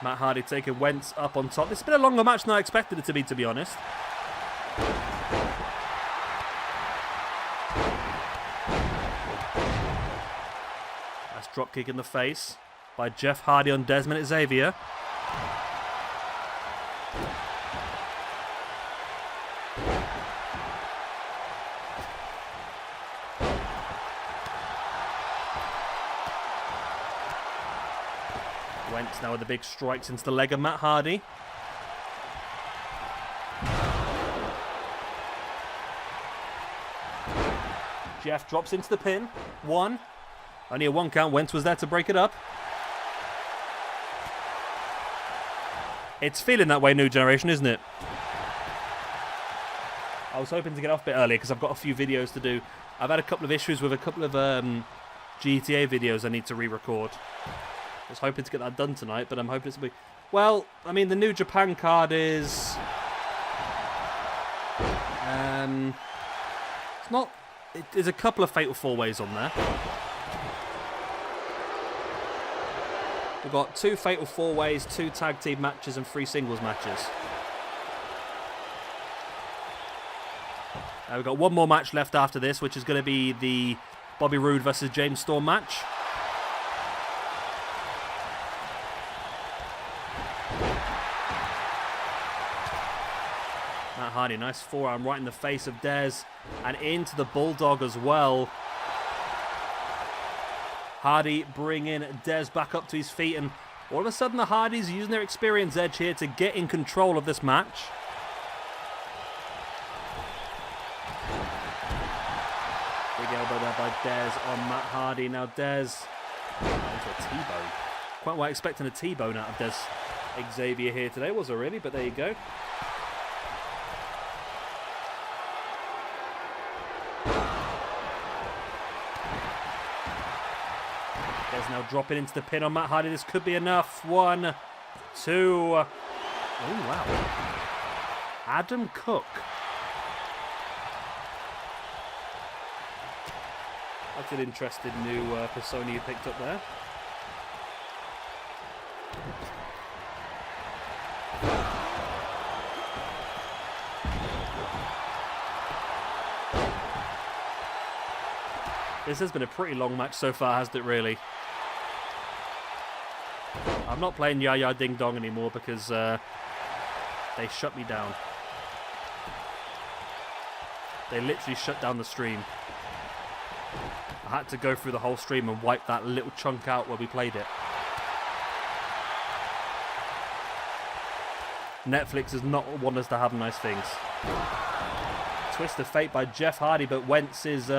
Matt Hardy taking Wentz up on top. This has been a longer match than I expected it to be honest. Nice drop kick in the face by Jeff Hardy on Desmond Xavier. Wentz now with the big strikes into the leg of Matt Hardy. Jeff drops into the pin. 1. Only a 1 count. Wentz was there to break it up. It's feeling that way, New Generation, isn't it? I was hoping to get off a bit earlier because I've got a few videos to do. I've had a couple of issues with a couple of GTA videos I need to re-record. I was hoping to get that done tonight, but I'm hoping it's going to be... Well, I mean, the New Japan card is... it's not... There's a couple of Fatal 4-Ways on there. We've got 2 Fatal 4-Ways, 2 tag team matches, and 3 singles matches. We've got 1 more match left after this, which is going to be the Bobby Roode versus James Storm match. Matt Hardy, nice forearm right in the face of Dez and into the Bulldog as well. Hardy bringing Dez back up to his feet, and all of a sudden the Hardys using their experience edge here to get in control of this match. elbow there by Dez on Matt Hardy. Now Dez into a T-bone. Quite well expecting a T-bone out of Dez Xavier here today. Was it really? But there you go. Dez now dropping into the pin on Matt Hardy. This could be enough. 1, 2. Oh, wow. Adam Cook. That's an interesting new persona you picked up there. This has been a pretty long match so far, hasn't it, really? I'm not playing Yaya Ding Dong anymore because they shut me down. They literally shut down the stream. I had to go through the whole stream and wipe that little chunk out where we played it. Netflix does not want us to have nice things. Twist of fate by Jeff Hardy, but Wentz is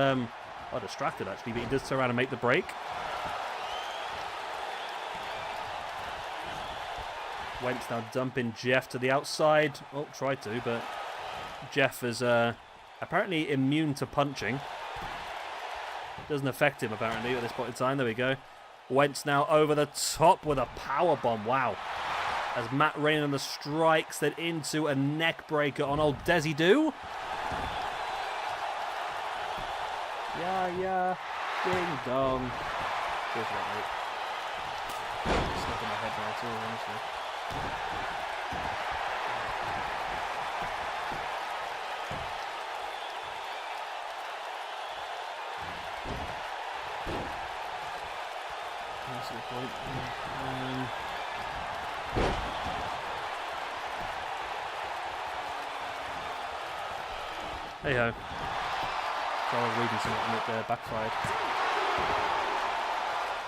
distracted actually, but he does turn around and make the break. Wentz now dumping Jeff to the outside. Oh, tried to, but Jeff is apparently immune to punching. Doesn't affect him apparently at this point in time. There we go. Wentz now over the top with a power bomb. Wow. As Matt Rain on the strikes that into a neck breaker on old Desi Do. Yeah, ding dong. Good one, mate. Stuck in my head now too, honestly. That's the point. Hey ho. So I was reading something that backfired.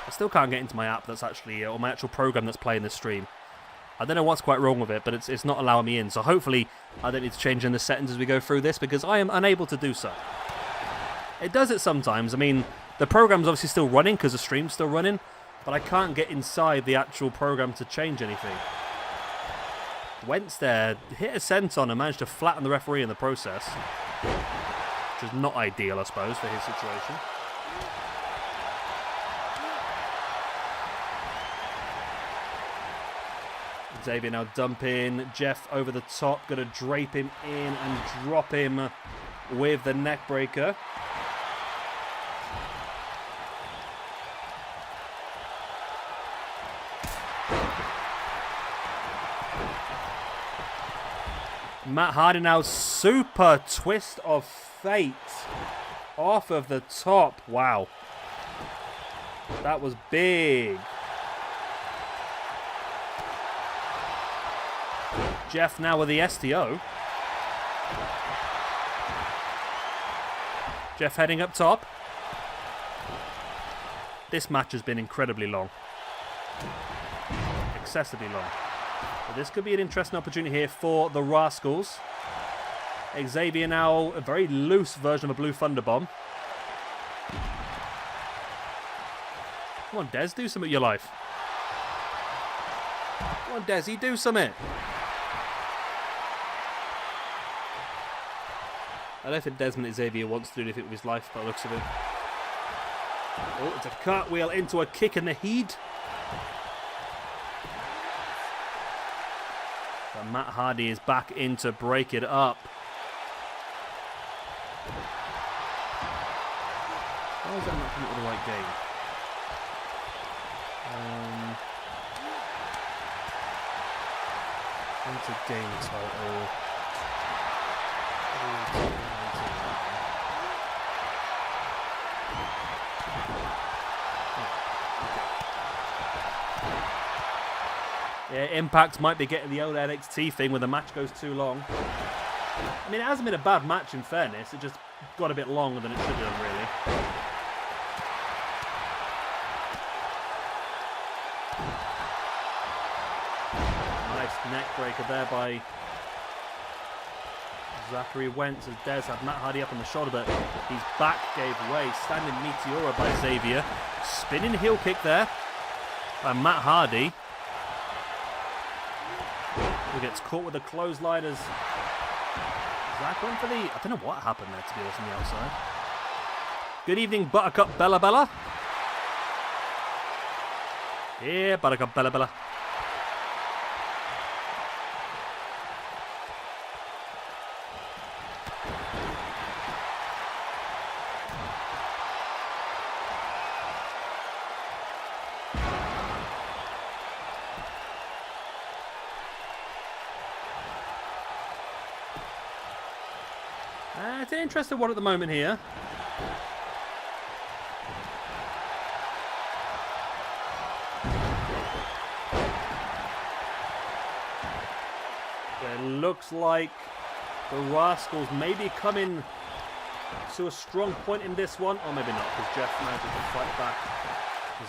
I still can't get into my app that's actually, or my actual program that's playing this stream. I don't know what's quite wrong with it, but it's not allowing me in. So hopefully I don't need to change in the settings as we go through this because I am unable to do so. It does it sometimes. I mean, the program's obviously still running because the stream's still running, but I can't get inside the actual program to change anything. Wentz there, hit a senton and managed to flatten the referee in the process. Which is not ideal, I suppose, for his situation. Xavier now dumping. Jeff over the top. Going to drape him in and drop him with the neck breaker. Matt Hardy now super twist of fate off of the top. Wow. That was big. Jeff now with the STO. Jeff heading up top. This match has been incredibly long. Excessively long. But this could be an interesting opportunity here for the Rascals. Xavier now, a very loose version of a Blue Thunder Bomb. Come on, Des, do something with your life. Come on, Desi, do something. I don't think Desmond Xavier wants to do anything with his life by the looks of it. Oh, it's a cartwheel into a kick in the heat. But Matt Hardy is back in to break it up. Why is that not coming to the right game? Into game title. Yeah, Impact might be getting the old NXT thing where the match goes too long. I mean, it hasn't been a bad match in fairness. It just got a bit longer than it should have done, really. Nice neck breaker there by Zachary Wentz as Dez had Matt Hardy up on the shoulder, but his back gave way. Standing Meteora by Xavier. Spinning heel kick there by Matt Hardy. Who gets caught with a clothesline as Zach went for the... I don't know what happened there, to be honest, on the outside. Good evening, Buttercup Bella Bella. Yeah, Buttercup Bella Bella. It's an interesting one at the moment here. It looks like the Rascals may be coming to a strong point in this one. Or maybe not, because Jeff manages to fight back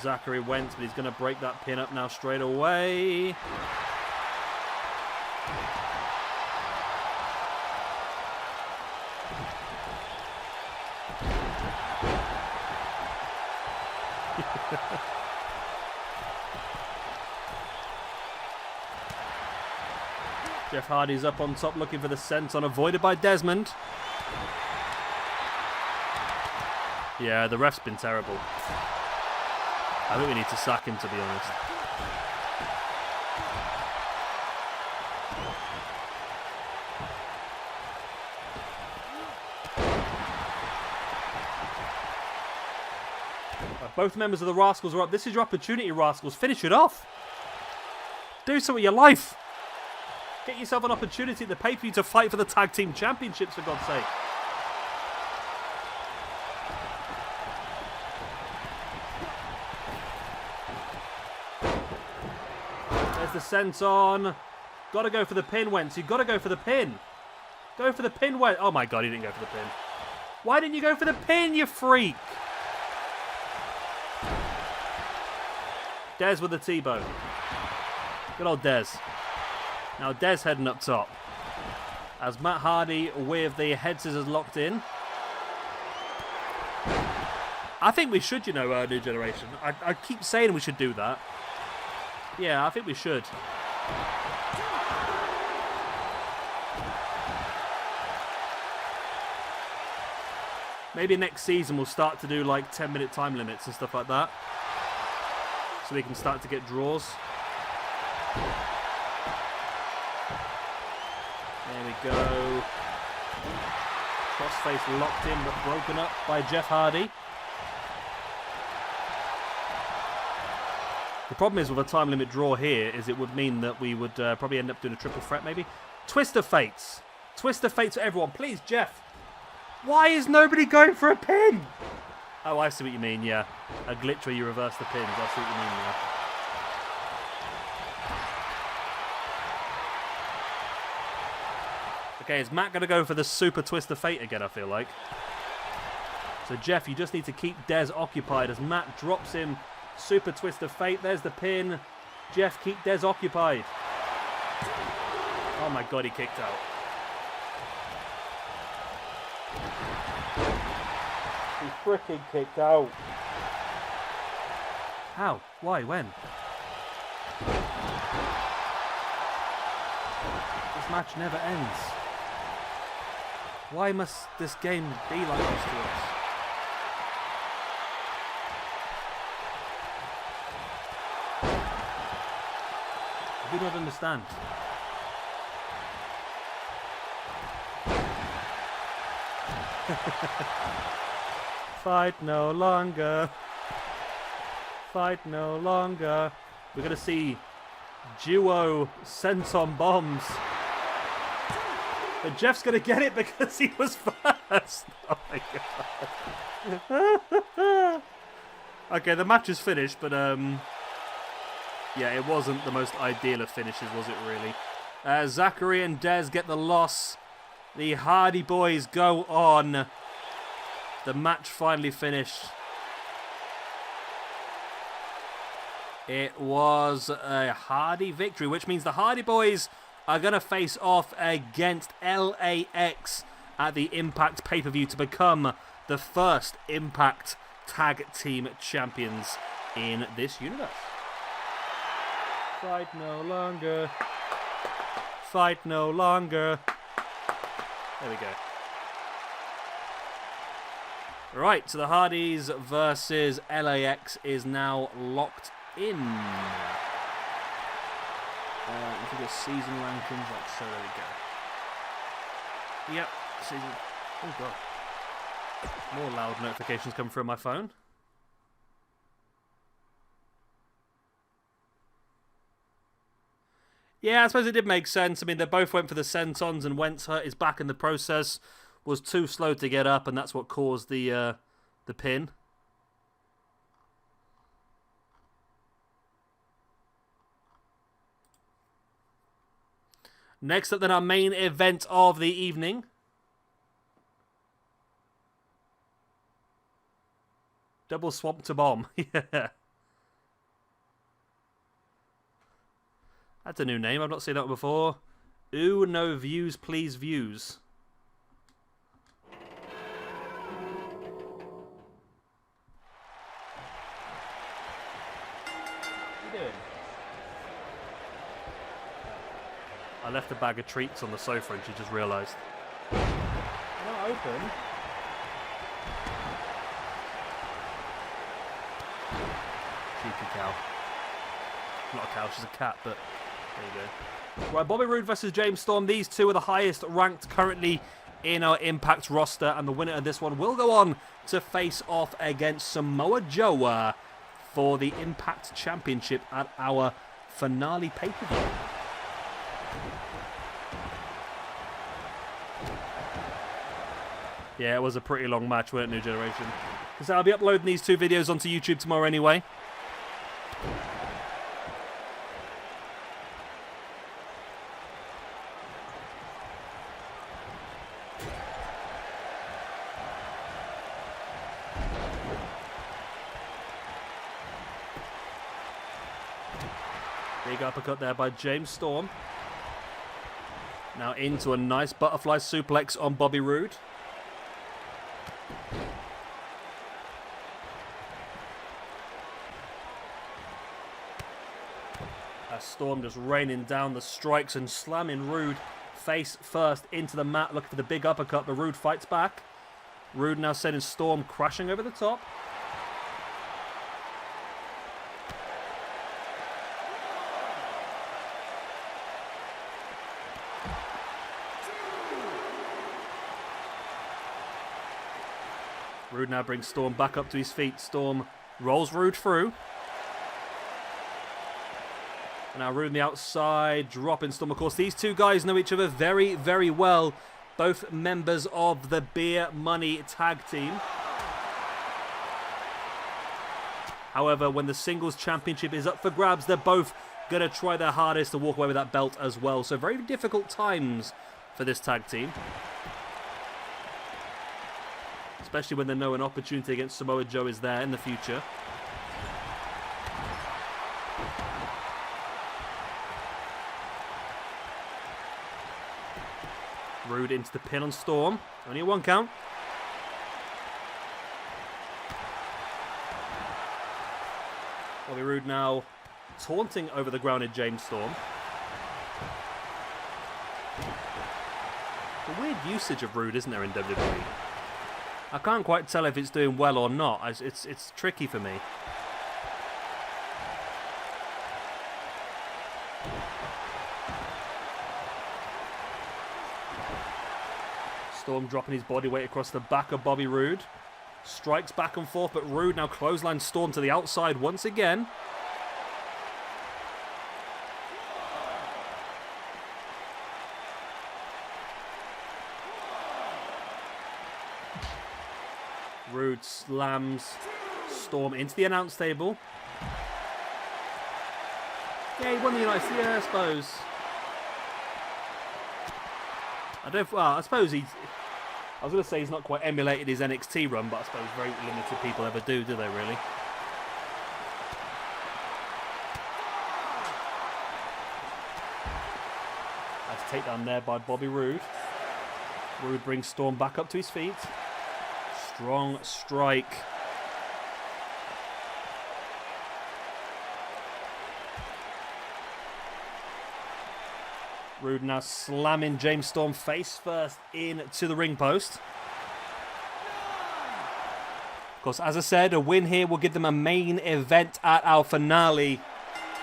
Zachary Wentz, but he's going to break that pin up now straight away. Jeff Hardy's up on top looking for the senton, avoided by Desmond. Yeah, the ref's been terrible. I think we need to sack him, to be honest. Both members of the Rascals are up. This is your opportunity, Rascals. Finish it off. Do something with your life. Get yourself an opportunity at the pay-per-view to fight for the Tag Team Championships, for God's sake. There's the senton. Got to go for the pin, Wentz. You've got to go for the pin. Go for the pin, Wentz. Oh my God, he didn't go for the pin. Why didn't you go for the pin, you freak? Dez with the T-bone. Good old Dez. Now Dez heading up top. As Matt Hardy with the head scissors locked in. I think we should, New Generation. I keep saying we should do that. Yeah, I think we should. Maybe next season we'll start to do like 10-minute time limits and stuff like that. So we can start to get draws. There we go. Crossface locked in but broken up by Jeff Hardy. The problem is with a time limit draw here is it would mean that we would probably end up doing a triple threat maybe. Twist of Fates. Twist of Fates for everyone. Please, Jeff. Why is nobody going for a pin? Oh, I see what you mean, yeah. A glitch where you reverse the pins. I see what you mean now. Okay, is Matt going to go for the super twist of fate again, I feel like? So, Jeff, you just need to keep Dez occupied as Matt drops him. Super twist of fate. There's the pin. Jeff, keep Dez occupied. Oh, my God, he kicked out. He freaking kicked out. How? Why? When? This match never ends. Why must this game be like this to us? I do not understand. Fight no longer. Fight no longer. We're going to see duo senton bombs. But Jeff's going to get it because he was first. Oh my God. Okay, the match is finished, but yeah, it wasn't the most ideal of finishes, was it really? Zachary and Dez get the loss. The Hardy Boys go on. The match finally finished. It was a Hardy victory, which means the Hardy Boys are going to face off against LAX at the Impact pay-per-view to become the first Impact Tag Team Champions in this universe. Fight no longer. Fight no longer. There we go. Right, so the Hardys versus LAX is now locked in. I think it's season rankings. Like so, there we go. Yep, season. Oh god, more loud notifications come through on my phone. Yeah, I suppose it did make sense. I mean, they both went for the sentons, and Wentz hurt his back in the process. Was too slow to get up, and that's what caused the pin. Next up, then, our main event of the evening. Double swamp to bomb. Yeah. That's a new name. I've not seen that before. Ooh, no views, please views. I left a bag of treats on the sofa and she just realised. Not open. Cheeky cow. Not a cow, she's a cat, but there you go. Right, Bobby Roode versus James Storm. These two are the highest ranked currently in our Impact roster, and the winner of this one will go on to face off against Samoa Joe for the Impact Championship at our finale pay-per-view. Yeah, it was a pretty long match, wasn't it, New Generation? So I'll be uploading these two videos onto YouTube tomorrow anyway. Big uppercut there by James Storm. Now into a nice butterfly suplex on Bobby Roode. As Storm just raining down the strikes and slamming Roode face first into the mat, looking for the big uppercut, but Roode fights back. Roode now sending Storm crashing over the top. Roode now brings Storm back up to his feet. Storm rolls Roode through. And now Roode on the outside, dropping Storm. Of course, these two guys know each other very, very well. Both members of the Beer Money Tag Team. However, when the Singles Championship is up for grabs, they're both going to try their hardest to walk away with that belt as well. So very difficult times for this tag team. Especially when they know an opportunity against Samoa Joe is there in the future. Roode into the pin on Storm. Only a 1 count. Bobby Roode now taunting over the grounded James Storm. A weird usage of Roode, isn't there, in WWE? I can't quite tell if it's doing well or not. It's tricky for me. Storm dropping his body weight across the back of Bobby Roode. Strikes back and forth, but Roode now clotheslines Storm to the outside once again. Roode slams Storm into the announce table. Yeah, he won the United States, yeah, I suppose. I suppose he's... I was going to say he's not quite emulated his NXT run, but I suppose very limited people ever do they really? takedown there by Bobby Roode. Roode brings Storm back up to his feet. Strong strike. Roode now slamming James Storm face first into the ring post. Of course, as I said, a win here will give them a main event at our finale.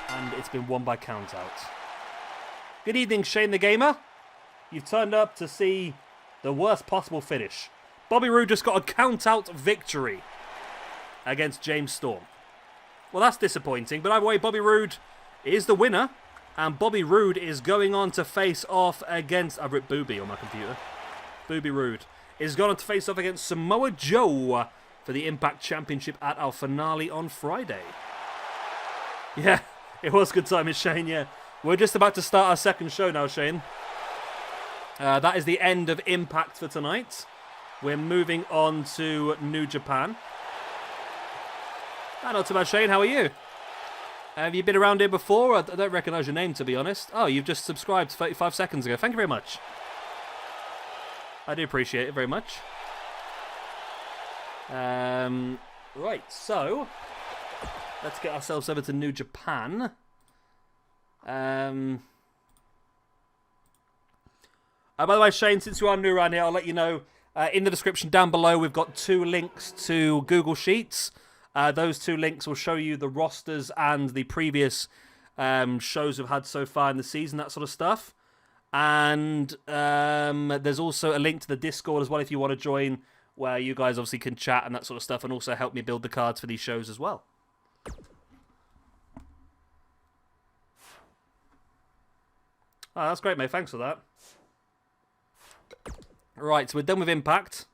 And it's been won by countout. Good evening, Shane the Gamer. You've turned up to see the worst possible finish. Bobby Roode just got a countout victory against James Storm. Well, that's disappointing. But either way, Bobby Roode is the winner. And Bobby Roode is going on to face off against... I've written Booby on my computer. Bobby Roode is going on to face off against Samoa Joe for the Impact Championship at our finale on Friday. Yeah, it was good timing, Shane, yeah. We're just about to start our second show now, Shane. That is the end of Impact for tonight. We're moving on to New Japan. Not too bad, Shane. How are you? Have you been around here before? I don't recognise your name, to be honest. Oh, you've just subscribed 35 seconds ago. Thank you very much. I do appreciate it very much. Right, so let's get ourselves over to New Japan. By the way, Shane, since you are new around here, I'll let you know, in the description down below, we've got 2 links to Google Sheets. Those 2 links will show you the rosters and the previous shows we've had so far in the season, that sort of stuff. And there's also a link to the Discord as well if you want to join, where you guys obviously can chat and that sort of stuff, and also help me build the cards for these shows as well. Oh, that's great, mate. Thanks for that. Right, so we're done with Impact.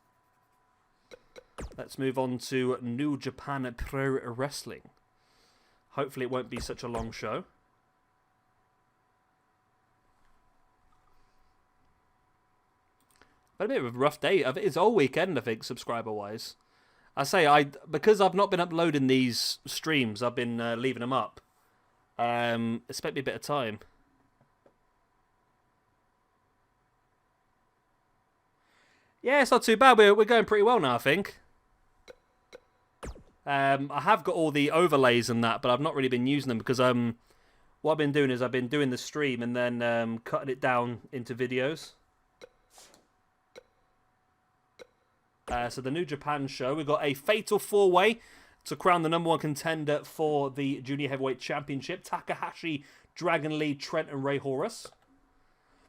Let's move on to New Japan Pro Wrestling. Hopefully it won't be such a long show. But a bit of a rough day. It's all weekend, I think, subscriber-wise. I say, because I've not been uploading these streams, I've been leaving them up. Expect me a bit of time. Yeah, it's not too bad. We're going pretty well now, I think. I have got all the overlays and that, but I've not really been using them because what I've been doing is I've been doing the stream and then cutting it down into videos. So the New Japan show, we've got a fatal 4-way to crown the #1 contender for the Junior Heavyweight Championship. Takahashi, Dragon Lee, Trent and Ray Horus.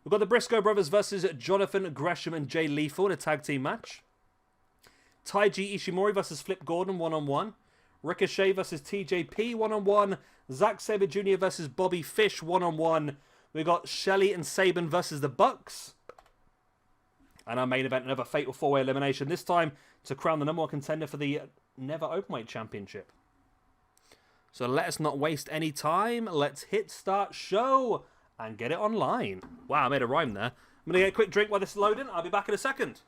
We've got the Briscoe brothers versus Jonathan Gresham and Jay Lethal in a tag team match. Taiji Ishimori versus Flip Gordon, 1-on-1. Ricochet versus TJP, 1-on-1. Zack Sabre Jr. versus Bobby Fish, 1-on-1. We've got Shelley and Saban versus the Bucks. And our main event, another fatal 4-way elimination. This time to crown the #1 contender for the Never Openweight Championship. So let us not waste any time. Let's hit start show and get it online. Wow, I made a rhyme there. I'm going to get a quick drink while this is loading. I'll be back in a second.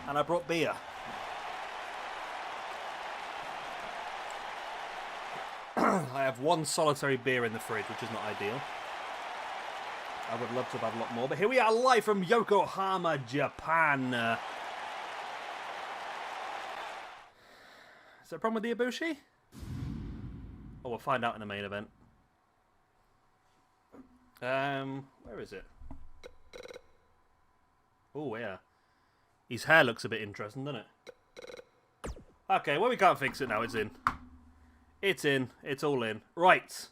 And I brought beer. I have one solitary beer in the fridge, which is not ideal. I would love to have had a lot more, but here we are live from Yokohama, Japan. Is there a problem with the Ibushi? Oh, we'll find out in the main event. Where is it? Oh, yeah. His hair looks a bit interesting, doesn't it? Okay, well, we can't fix it now. It's in. It's in. It's all in. Right.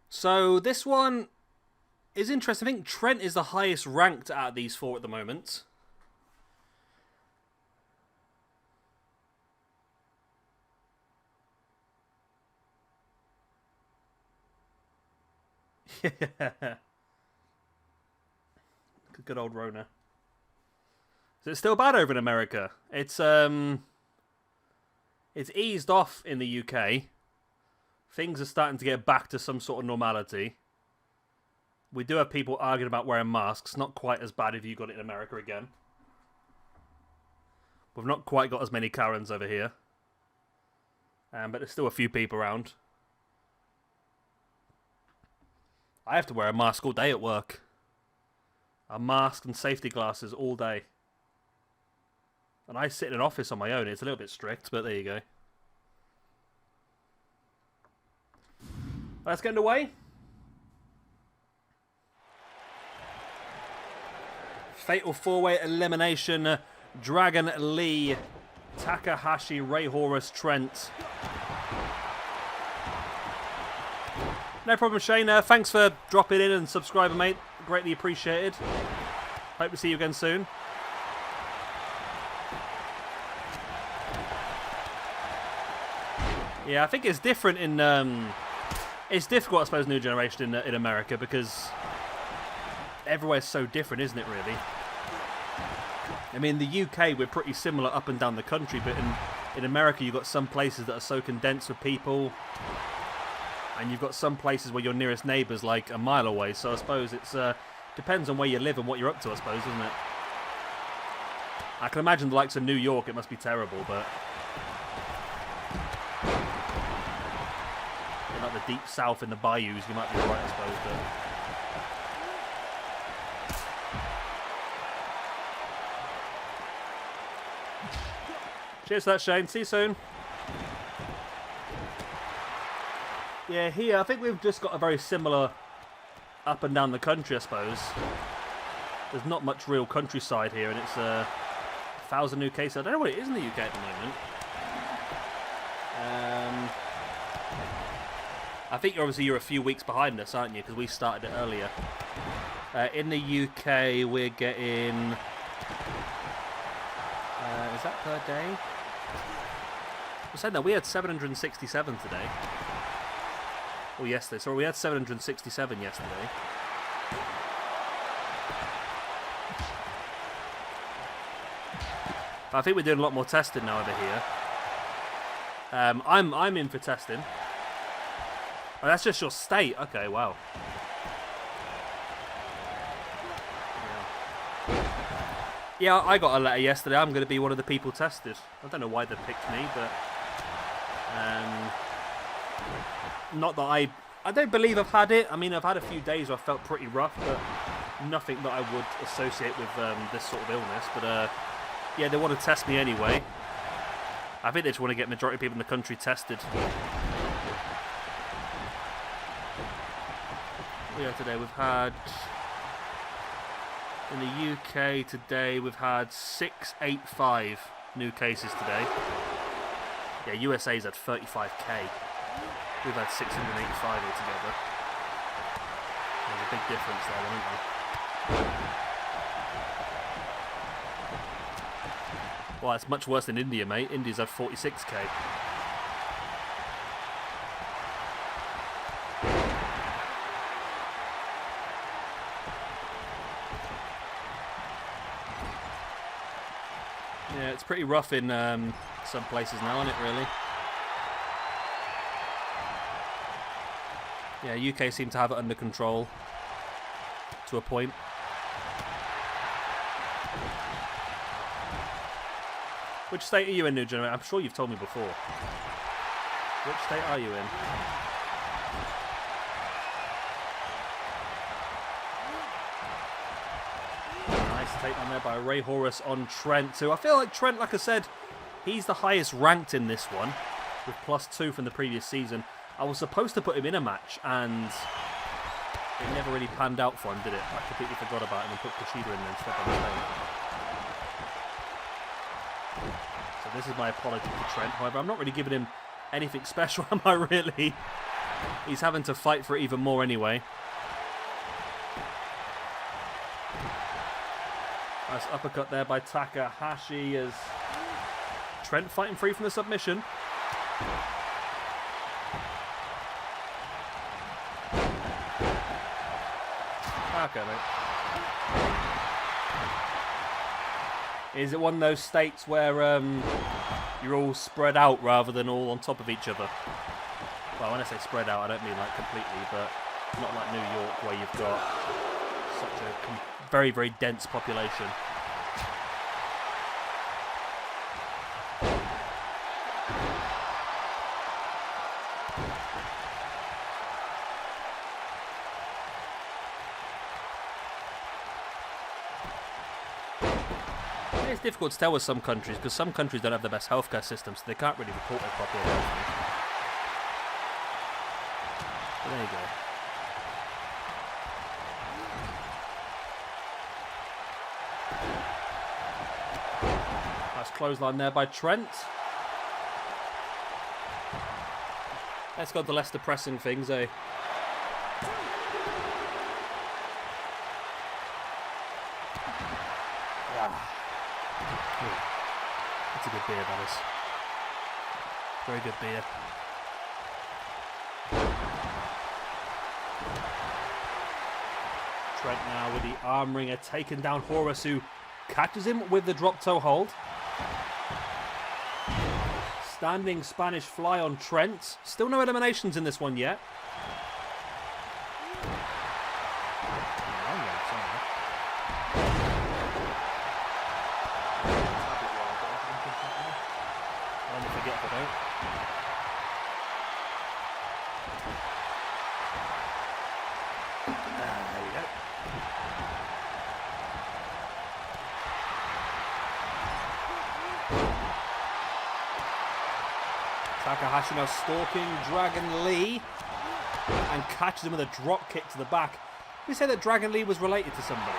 So, this one is interesting. I think Trent is the highest ranked out of these 4 at the moment. Yeah. Good old Rona. Is it still bad over in America? It's eased off in the UK. Things are starting to get back to some sort of normality. We do have people arguing about wearing masks. Not quite as bad if you got it in America again. We've not quite got as many Karens over here. But there's still a few people around. I have to wear a mask all day at work. A mask and safety glasses all day. And I sit in an office on my own. It's a little bit strict, but there you go. Let's get underway. Fatal 4-way elimination. Dragon Lee, Takahashi, Ray Horus, Trent. No problem, Shane. Thanks for dropping in and subscribing, mate. Greatly appreciated. Hope to see you again soon. Yeah, I think it's different in... it's difficult, I suppose, new generation in America because everywhere's so different, isn't it, really? I mean, in the UK, we're pretty similar up and down the country, but in America, you've got some places that are so condensed with people, and you've got some places where your nearest neighbour's like a mile away, so I suppose it's depends on where you live and what you're up to, I suppose, doesn't it? I can imagine the likes of New York, it must be terrible, but... like the deep south in the bayous, you might be alright, I suppose, but... Cheers for that, Shane. See you soon. Yeah, here, I think we've just got a very similar up and down the country, I suppose. There's not much real countryside here, and it's 1,000 new cases. I don't know what it is in the UK at the moment. I think obviously you're a few weeks behind us, aren't you? Because we started it earlier. In the UK, we're getting... is that per day? I said that we had 767 today. Or yesterday. Sorry, we had 767 yesterday. But I think we're doing a lot more testing now over here. I'm in for testing. Oh, that's just your state. Okay, wow. Yeah, I got a letter yesterday. I'm going to be one of the people tested. I don't know why they picked me, but... not that I don't believe I've had it. I mean, I've had a few days where I felt pretty rough, but nothing that I would associate with this sort of illness. But, yeah, they want to test me anyway. I think they just want to get majority of people in the country tested. Yeah, today we've had... in the UK today, we've had 685 new cases today. Yeah, USA's had 35k. We've had 685 altogether. There's a big difference there, isn't there? Well, it's much worse than India, mate. India's had 46k. Yeah, it's pretty rough in some places now, isn't it, really? Yeah, UK seem to have it under control to a point. Which state are you in, New Generation? I'm sure you've told me before. Which state are you in? Nice take on there by Ray Horus on Trent too. I feel like Trent, like I said, he's the highest ranked in this one, with +2 from the previous season. I was supposed to put him in a match, and it never really panned out for him, did it? I completely forgot about him and put Kushida in there instead by mistake. So this is my apology for Trent. However, I'm not really giving him anything special, am I really? He's having to fight for it even more anyway. Nice uppercut there by Takahashi as Trent fighting free from the submission. Okay, mate. Is it one of those states where you're all spread out rather than all on top of each other? Well, when I say spread out, I don't mean like completely, but not like New York where you've got such a very, very dense population. It's difficult to tell with some countries because some countries don't have the best healthcare system, so they can't really report it properly. But there you go. Nice clothesline there by Trent. Let's go to the less depressing things, eh? That's a good beer, that is. Very good beer. Trent now with the arm wringer, taking down Horus, who catches him with the drop toe hold. Standing Spanish fly on Trent. Still no eliminations in this one yet. Takahashi now stalking Dragon Lee and catches him with a drop kick to the back. We say that Dragon Lee was related to somebody.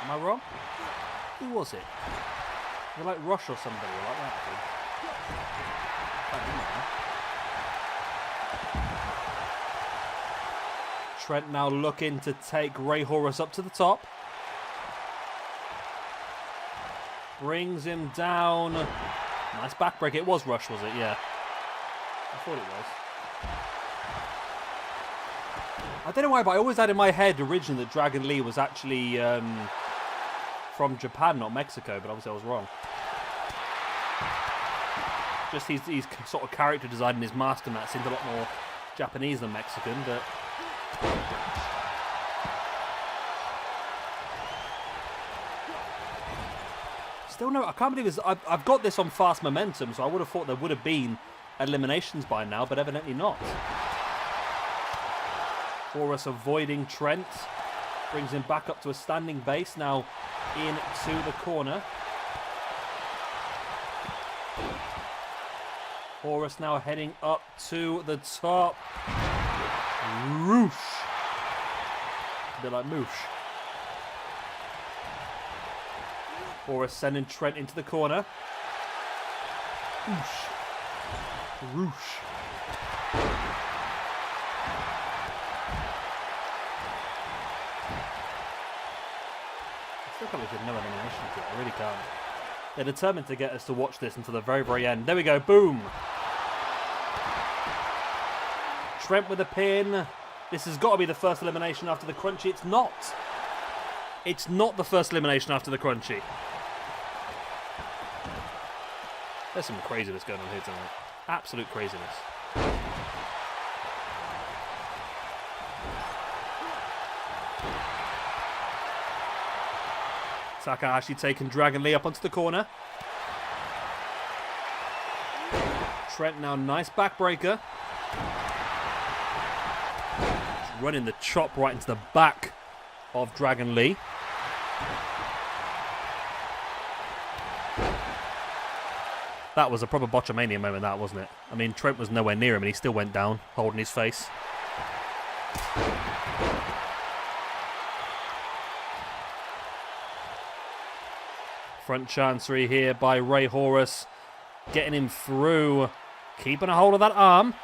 Am I wrong? Who was it? Was it like Rush or somebody like that, I think. Trent now looking to take Ray Horus up to the top. Brings him down. Nice backbreak. It was Rush, was it? Yeah. I thought it was. I don't know why, but I always had in my head originally that Dragon Lee was actually from Japan, not Mexico, but obviously I was wrong. Just he's sort of character design in his mask and that seemed a lot more Japanese than Mexican, but... Still no, I can't believe this. I've got this on fast momentum, so I would have thought there would have been eliminations by now, but evidently not. Horus avoiding Trent. Brings him back up to a standing base. Now into the corner. Horus now heading up to the top. Roosh. A bit like moosh. Horus sending Trent into the corner. Oosh. Roosh. I still can't believe there's no eliminations yet. I really can't. They're determined to get us to watch this until the very, very end. There we go. Boom. Trent with a pin. This has got to be the first elimination after the crunchy. It's not. It's not the first elimination after the crunchy. There's some craziness going on here tonight. Absolute craziness. Takahashi taking Dragon Lee up onto the corner. Trent now, nice backbreaker. Running the chop right into the back of Dragon Lee. That was a proper botchamania moment, that, wasn't it? I mean, Trent was nowhere near him and he still went down, holding his face. Front chancery here by Ray Horus. Getting him through. Keeping a hold of that arm.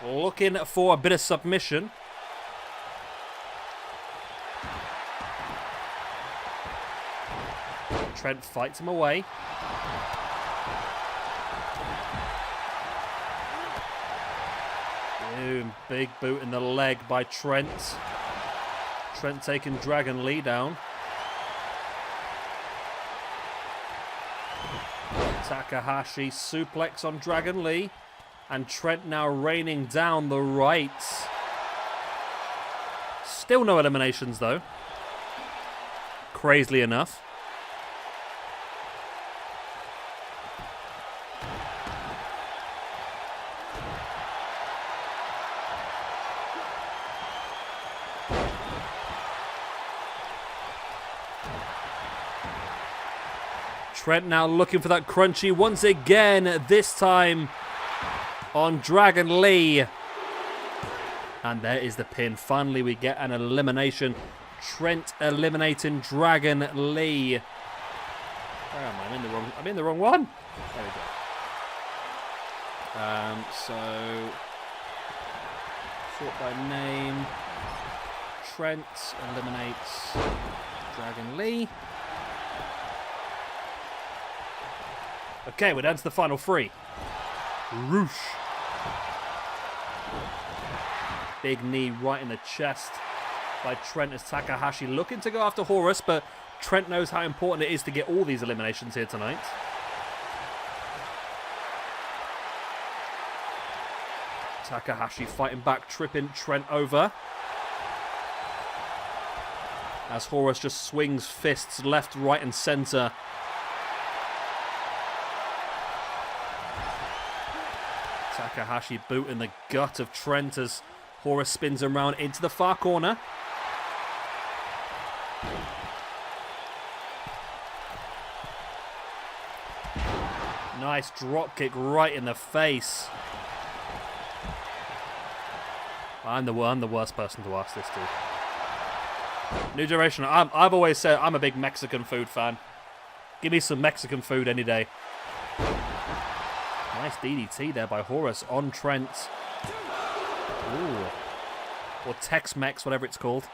Looking for a bit of submission. Trent fights him away. Boom, big boot in the leg by Trent. Trent taking Dragon Lee down. Takahashi suplex on Dragon Lee. And Trent now raining down the right. Still no eliminations though. Crazily enough. Trent now looking for that crunchy once again, this time on Dragon Lee. And there is the pin. Finally, we get an elimination. Trent eliminating Dragon Lee. Where am I? I'm in the wrong one. There we go. So, sort by name. Trent eliminates Dragon Lee. Okay, we're down to the final three. Roosh. Big knee right in the chest by Trent as Takahashi looking to go after Horus, but Trent knows how important it is to get all these eliminations here tonight. Takahashi fighting back, tripping Trent over. As Horus just swings fists left, right and centre. Takahashi boot in the gut of Trent as Horus spins him around into the far corner. Nice drop kick right in the face. I'm the worst person to ask this to. New Generation, I've always said I'm a big Mexican food fan. Give me some Mexican food any day. Nice DDT there by Horus on Trent. Ooh. Or Tex-Mex, whatever it's called.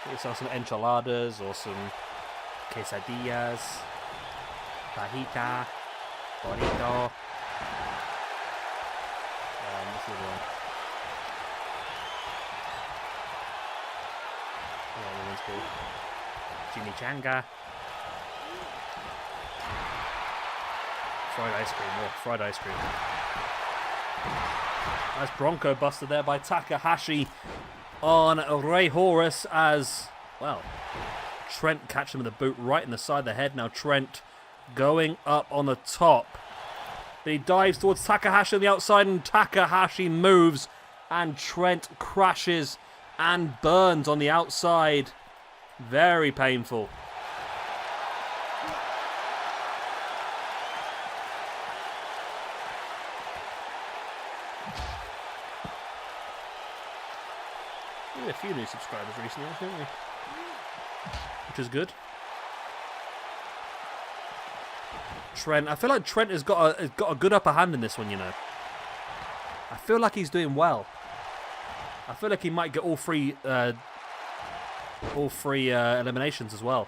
Get yourself some enchiladas or some quesadillas. Fajita. Burrito. What's the other one? Yeah, the one's called chimichanga. Fried ice cream, fried ice cream. Nice Bronco Buster there by Takahashi on Rey Horus as, well, Trent catching him with a boot right in the side of the head. Now Trent going up on the top. But he dives towards Takahashi on the outside and Takahashi moves and Trent crashes and burns on the outside. Very painful. We had a few new subscribers recently, haven't we? Which is good. Trent, I feel like Trent has got a good upper hand in this one, you know. I feel like he's doing well. I feel like he might get all three eliminations as well.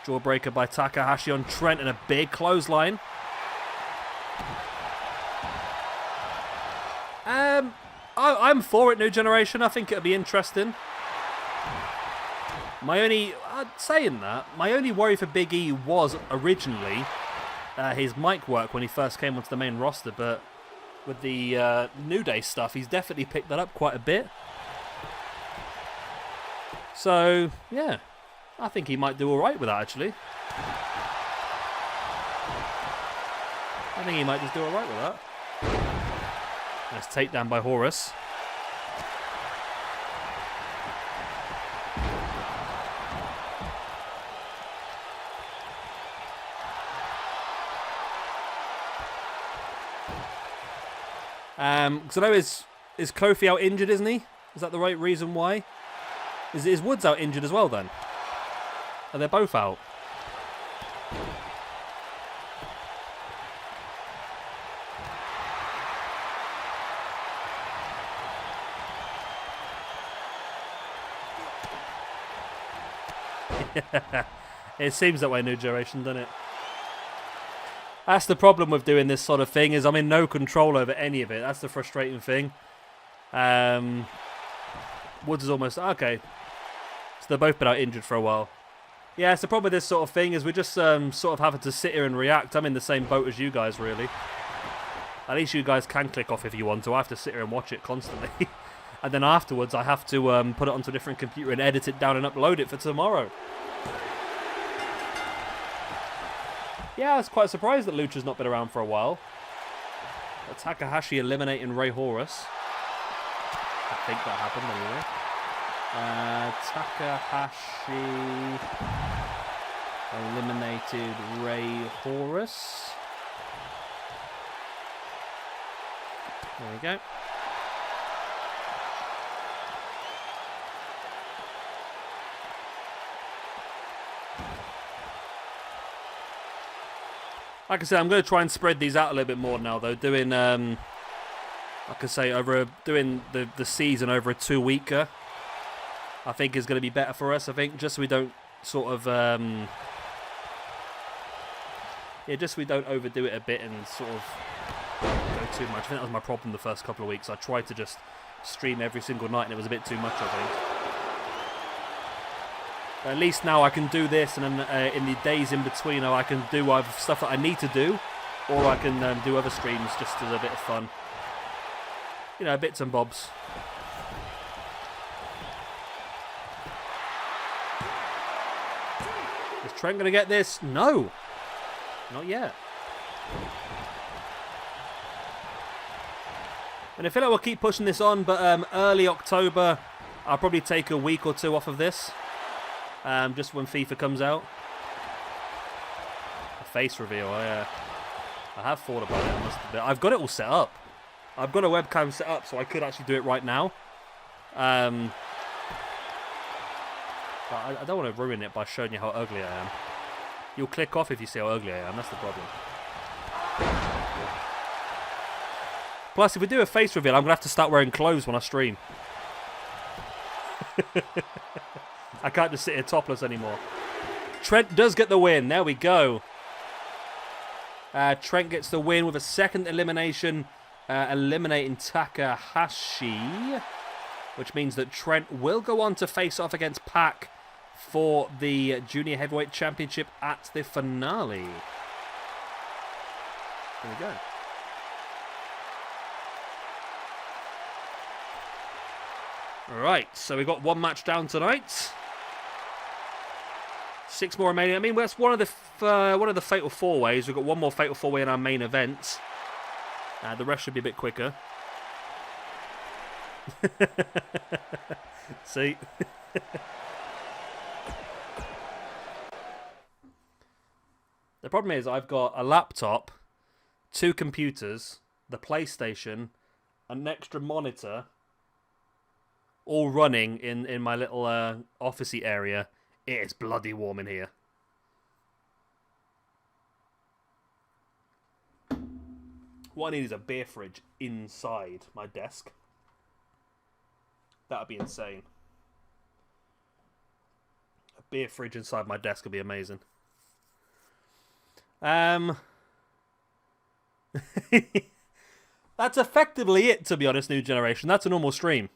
Jawbreaker by Takahashi on Trent and a big clothesline. I'm for it, New Generation. I think it'll be interesting. My only worry for Big E was originally his mic work when he first came onto the main roster, but with the New Day stuff, he's definitely picked that up quite a bit. So, yeah, I think he might do alright with that, actually. I think he might just do alright with that. Nice takedown by Horus. Because I know is Kofi out injured, isn't he? Is that the right reason why? Is Woods out injured as well then? Are they both out? It seems that way, New Generation, doesn't it? That's the problem with doing this sort of thing, is I'm in no control over any of it. That's the frustrating thing. Woods is almost... Okay. So they've both been out injured for a while. Yeah, it's the problem with this sort of thing is we're just sort of having to sit here and react. I'm in the same boat as you guys, really. At least you guys can click off if you want to. I have to sit here and watch it constantly. And then afterwards, I have to put it onto a different computer and edit it down and upload it for tomorrow. Yeah, I was quite surprised that Lucha's not been around for a while. Takahashi eliminating Ray Horus. I think that happened anyway. Takahashi eliminated Ray Horus. There we go. Like I said, I'm going to try and spread these out a little bit more now, though. Doing, like I say, doing the season over a 2-weeker, I think is going to be better for us. I think just so we don't sort of, just so we don't overdo it a bit and sort of go too much. I think that was my problem the first couple of weeks. I tried to just stream every single night, and it was a bit too much, I think. At least now I can do this, and then in the days in between, I can do either stuff that I need to do, or I can do other streams just as a bit of fun. You know, bits and bobs. Is Trent going to get this? No. Not yet. And I feel like we'll keep pushing this on, but early October, I'll probably take a week or two off of this. Just when FIFA comes out. A face reveal, I have thought about it, I must admit. I've got it all set up. I've got a webcam set up, so I could actually do it right now. But I don't want to ruin it by showing you how ugly I am. You'll click off if you see how ugly I am, that's the problem. Plus, if we do a face reveal, I'm going to have to start wearing clothes when I stream. I can't just sit here topless anymore. Trent does get the win. There we go. Trent gets the win with a second elimination, eliminating Takahashi, which means that Trent will go on to face off against Pac for the Junior Heavyweight Championship at the finale. There we go. Right, so we've got one match down tonight. 6 more remaining. I mean, that's one of the fatal 4-ways. We've got one more fatal 4-way in our main event. The rest should be a bit quicker. See? The problem is I've got a laptop, 2 computers, the PlayStation, an extra monitor, all running in my little officey area. It is bloody warm in here. What I need is a beer fridge inside my desk. That would be insane. A beer fridge inside my desk would be amazing. That's effectively it, to be honest, New Generation. That's a normal stream.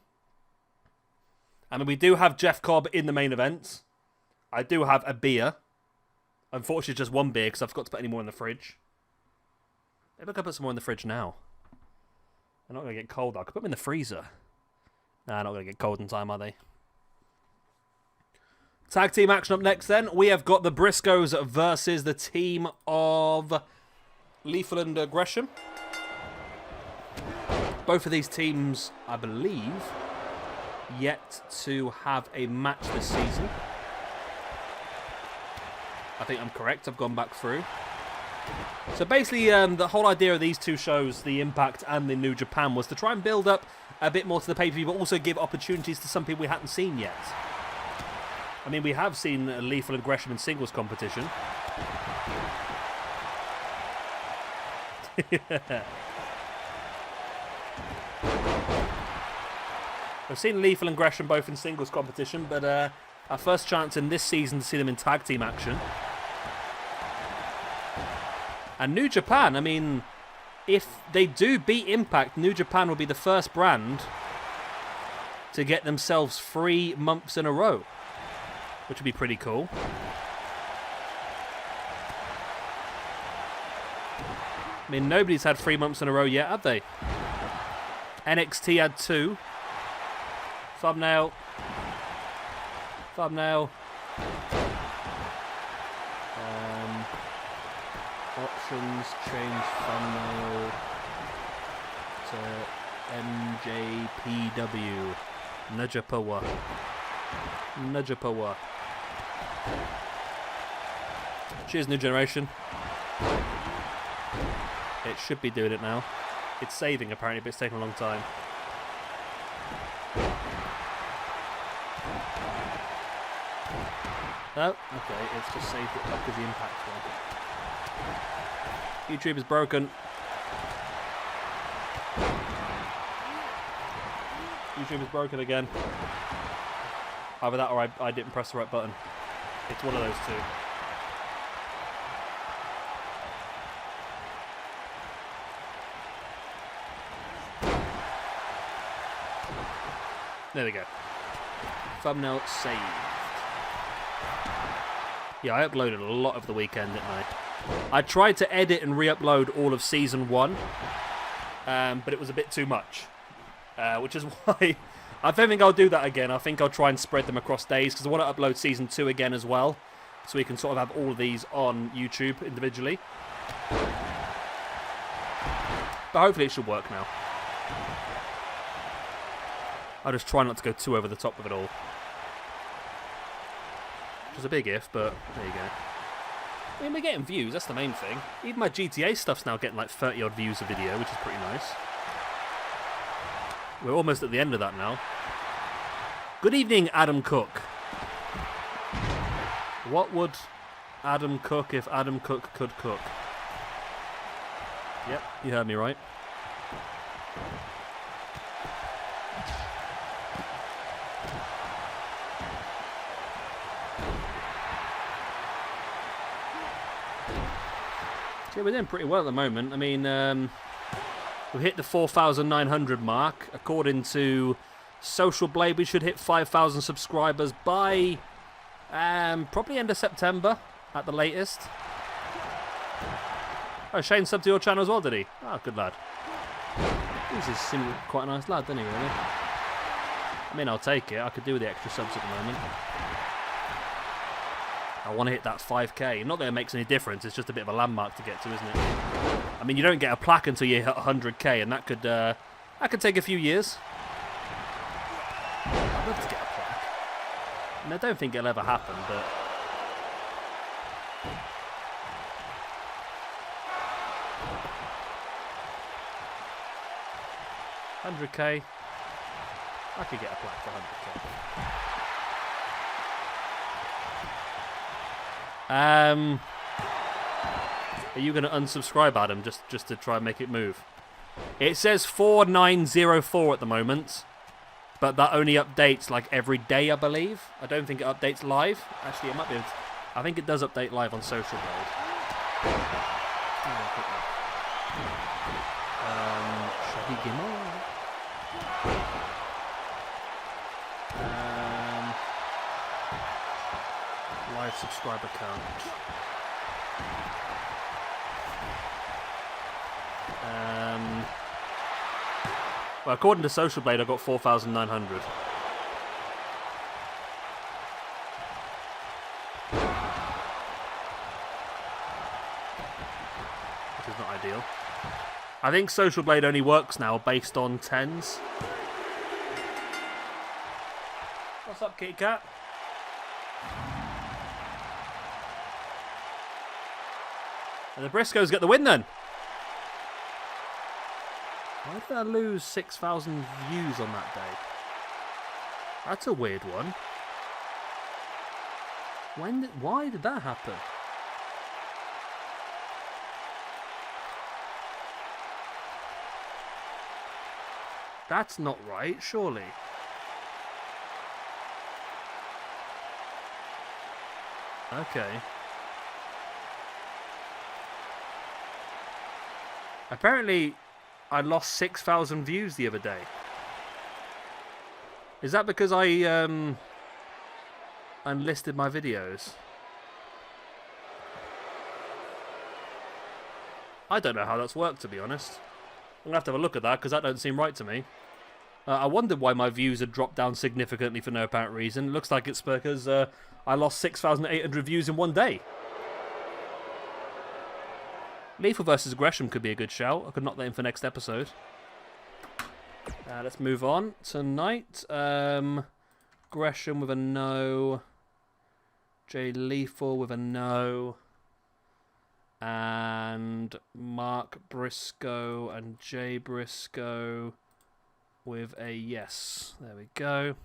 I mean, we do have Jeff Cobb in the main event. I do have a beer. Unfortunately, just one beer because I've got to put any more in the fridge. Maybe I can put some more in the fridge now. They're not going to get cold. I could put them in the freezer. Nah, not going to get cold in time, are they? Tag team action up next then. We have got the Briscoes versus the team of Lethal and Gresham. Both of these teams, I believe, yet to have a match this season. I think I'm correct. I've gone back through. So basically, the whole idea of these two shows, the Impact and the New Japan, was to try and build up a bit more to the pay-per-view, but also give opportunities to some people we hadn't seen yet. I mean, we have seen Lethal and Gresham in singles competition. We've seen Lethal and Gresham both in singles competition, but our first chance in this season to see them in tag team action. And New Japan, I mean, if they do beat Impact, New Japan will be the first brand to get themselves 3 months in a row, which would be pretty cool. I mean, nobody's had 3 months in a row yet, have they? NXT had 2. Thumbnail. Thumbnail. Options, change thumbnail to NJPW. NJPW. NJPW. Cheers, New Generation. It should be doing it now. It's saving apparently, but it's taking a long time. Oh, okay, it's just saved it up as the impact one. YouTube is broken. YouTube is broken again. Either that or I didn't press the right button. It's one of those two. There we go. Thumbnail saved. Yeah, I uploaded a lot over the weekend, didn't I? I tried to edit and re-upload all of Season 1, but it was a bit too much. Which is why I don't think I'll do that again. I think I'll try and spread them across days, because I want to upload Season 2 again as well, so we can sort of have all of these on YouTube individually. But hopefully it should work now. I'll just try not to go too over the top with it all. Which is a big if, but there you go. I mean, we're getting views, that's the main thing. Even my GTA stuff's now getting like 30 odd views a video, which is pretty nice. We're almost at the end of that now. Good evening, Adam Cook. What would Adam cook if Adam Cook could cook? Yep, you heard me right. Yeah, we're doing pretty well at the moment. I mean, we've hit the 4,900 mark. According to Social Blade, we should hit 5,000 subscribers by probably end of September at the latest. Oh, Shane subbed to your channel as well, did he? Oh, good lad. He's quite a nice lad, doesn't he, really? I mean, I'll take it. I could do with the extra subs at the moment. I want to hit that 5k. Not that it makes any difference, it's just a bit of a landmark to get to, isn't it? I mean, you don't get a plaque until you hit 100k, and that could take a few years. I'd love to get a plaque. And I don't think it'll ever happen, but... $100k. I could get a plaque for 100k. Are you going to unsubscribe, Adam, just to try and make it move? It says 4904 at the moment, but that only updates like every day, I believe. I don't think it updates live. Actually, it might be. I think it does update live on Social Blade. Live subscriber count. Well, according to Social Blade, I got 4,900. Which is not ideal. I think Social Blade only works now based on 10s. What's up, Kitty Cat? And the Briscoes get the win then. Why did I lose 6,000 views on that day? That's a weird one. Why did that happen? That's not right, surely. Okay. Apparently, I lost 6,000 views the other day. Is that because I unlisted my videos? I don't know how that's worked, to be honest. I'm going to have to have a look at that, because that don't seem right to me. I wondered why my views had dropped down significantly for no apparent reason. Looks like it's because I lost 6,800 views in one day. Lethal versus Gresham could be a good shout. I could knock that in for next episode. Let's move on. Tonight, Gresham with a no. Jay Lethal with a no. And Mark Briscoe and Jay Briscoe with a yes. There we go.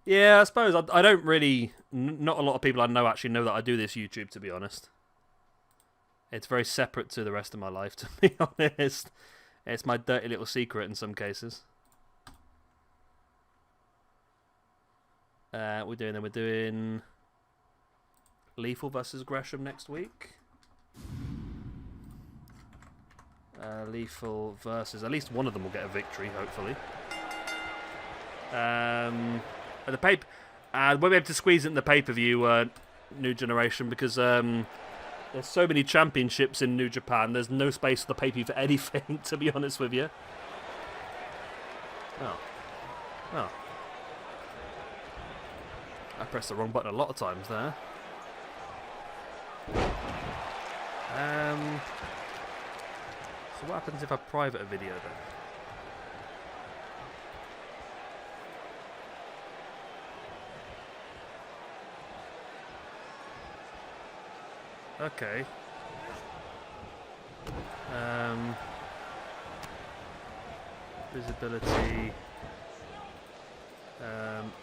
Yeah, I suppose I don't really... Not a lot of people I know actually know that I do this YouTube, to be honest. It's very separate to the rest of my life, to be honest. It's my dirty little secret in some cases. We're doing Lethal versus Gresham next week. Lethal versus... At least one of them will get a victory, hopefully. The paper... we'll be able to squeeze it in the pay-per-view New Generation because there's so many championships in New Japan. There's no space for the pay-per-view for anything, to be honest with you. Oh. I pressed the wrong button a lot of times there. So what happens if I private a video then? Okay. Visibility.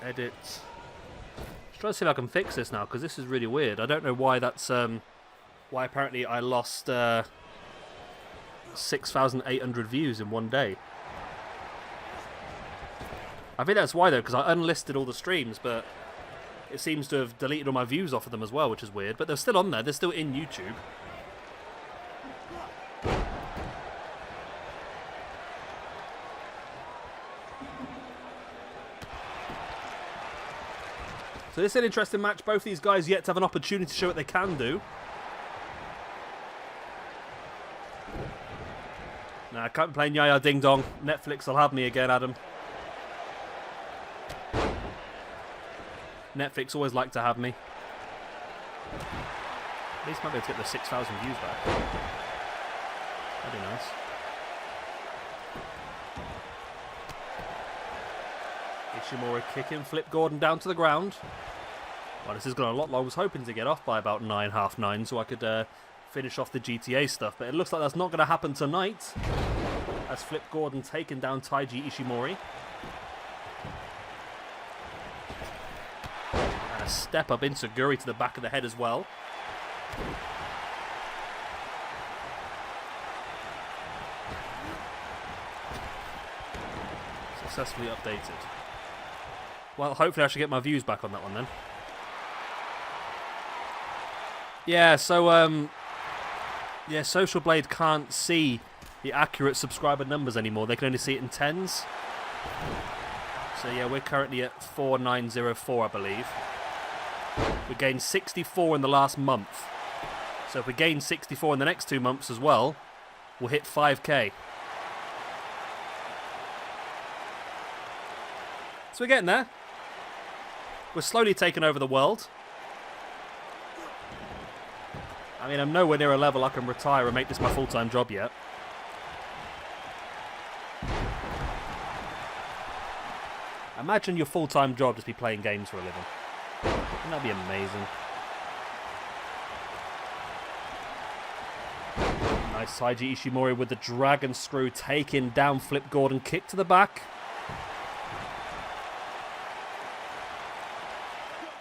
Edit. Just trying to see if I can fix this now, because this is really weird. I don't know why that's why apparently I lost 6,800 views in one day. I think that's why though, because I unlisted all the streams, but it seems to have deleted all my views off of them as well, which is weird. But they're still on there. They're still in YouTube. So this is an interesting match. Both these guys yet to have an opportunity to show what they can do. Nah, I can't be playing Yaya Ding Dong. Netflix will have me again, Adam. Netflix always like to have me. At least might be able to get the 6,000 views back. That'd be nice. Ishimori kicking, Flip Gordon down to the ground. Well, this has gone a lot long. I was hoping to get off by about 9, half 9, so I could finish off the GTA stuff. But it looks like that's not going to happen tonight. As Flip Gordon taking down Taiji Ishimori. And a step up into Guri to the back of the head as well. Successfully updated. Well, hopefully I should get my views back on that one then. Yeah, so, Social Blade can't see the accurate subscriber numbers anymore. They can only see it in tens. So, yeah, we're currently at 4,904, I believe. We gained 64 in the last month. So if we gain 64 in the next 2 months as well, we'll hit 5k. So we're getting there. We're slowly taking over the world. I mean, I'm nowhere near a level I can retire and make this my full-time job yet. Imagine your full-time job just be playing games for a living. Wouldn't that be amazing? Nice Taiji Ishimori with the dragon screw, taking down Flip Gordon, kick to the back.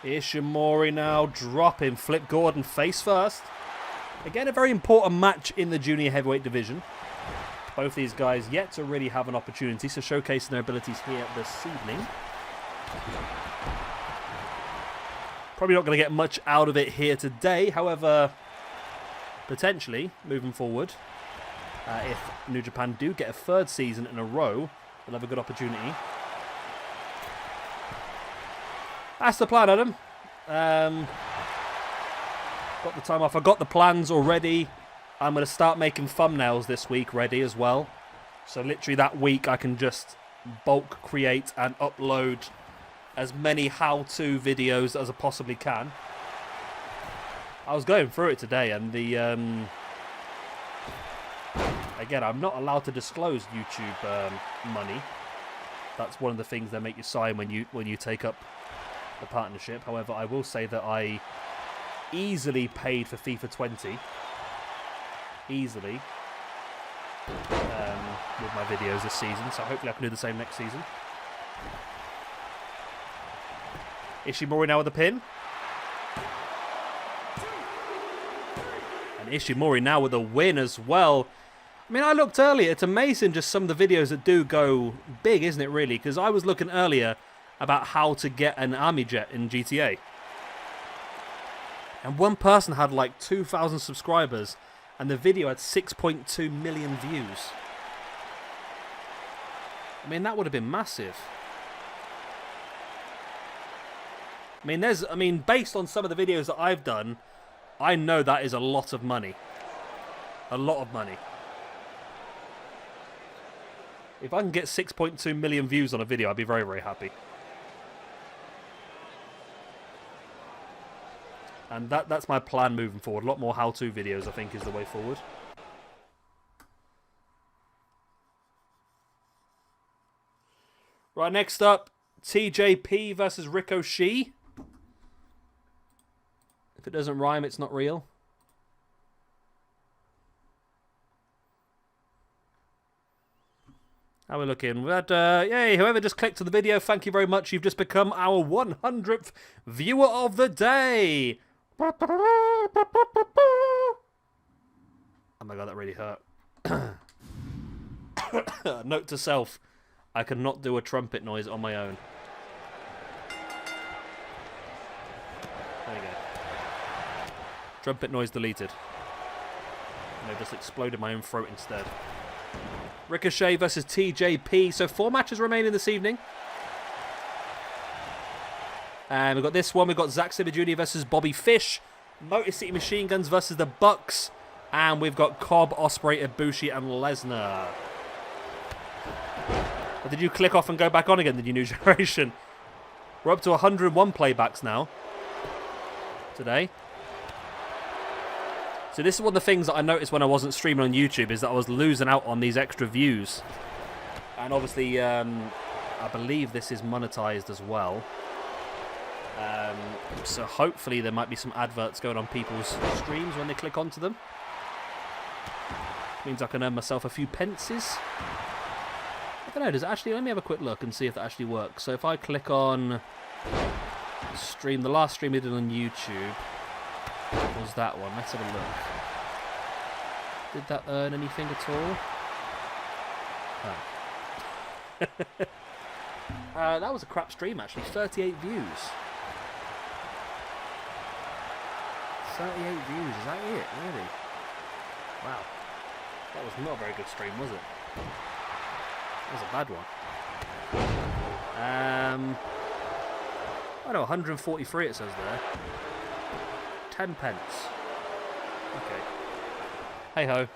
Ishimori now dropping Flip Gordon face first. Again, a very important match in the junior heavyweight division. Both these guys yet to really have an opportunity to showcase their abilities here this evening. Probably not going to get much out of it here today. However, potentially, moving forward, If New Japan do get a 3rd season in a row, they'll have a good opportunity. That's the plan, Adam. Got the time off. I got the plans already. I'm going to start making thumbnails this week ready as well. So literally that week I can just bulk create and upload as many how-to videos as I possibly can. I was going through it today and the... Again, I'm not allowed to disclose YouTube money. That's one of the things they make you sign when you take up the partnership. However, I will say that I easily paid for FIFA 20. Easily. With my videos this season. So hopefully I can do the same next season. Ishimori now with the pin. And Ishimori now with a win as well. I mean, I looked earlier. It's amazing just some of the videos that do go big, isn't it, really? Because I was looking earlier about how to get an army jet in GTA. And one person had like 2,000 subscribers. And the video had 6.2 million views. I mean, that would have been massive. I mean, based on some of the videos that I've done, I know that is a lot of money. A lot of money. If I can get 6.2 million views on a video, I'd be very, very happy. And that's my plan moving forward. A lot more how-to videos, I think, is the way forward. Right, next up, TJP versus Ricochet. If it doesn't rhyme, it's not real. How are we looking? But, yay, whoever just clicked on the video, thank you very much. You've just become our 100th viewer of the day. Oh my god, that really hurt. Note to self, I cannot do a trumpet noise on my own. There you go. Trumpet noise deleted. And I just exploded my own throat instead. Ricochet versus TJP. So 4 matches remaining this evening. And we've got this one. We've got Zack Sabre Jr. versus Bobby Fish. Motor City Machine Guns versus the Bucks. And we've got Cobb, Ospreay, Ibushi, and Lesnar. Or did you click off and go back on again, the new generation? We're up to 101 playbacks now. Today. So this is one of the things that I noticed when I wasn't streaming on YouTube, is that I was losing out on these extra views. And obviously, I believe this is monetized as well. So hopefully there might be some adverts going on people's streams when they click onto them. Means I can earn myself a few pences. I don't know, does it actually... Let me have a quick look and see if that actually works. So if I click on stream, the last stream we did on YouTube was that one. Let's have a look. Did that earn anything at all? Oh. That was a crap stream, actually. 38 views. 38 views, is that it? Really? Wow. That was not a very good stream, was it? That was a bad one. I know, 143 it says there. 10 pence. Okay. Hey-ho.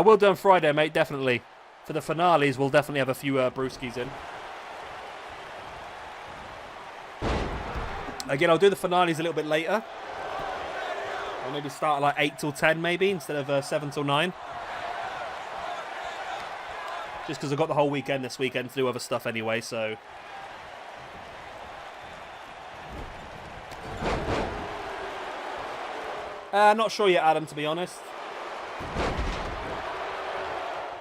We'll do on Friday, mate, definitely. For the finales, we'll definitely have a few brewskis in. Again, I'll do the finales a little bit later. I'll maybe start at like 8 till 10 maybe, instead of 7 till 9. Just because I've got the whole weekend this weekend to do other stuff anyway, so... Not sure yet, Adam, to be honest.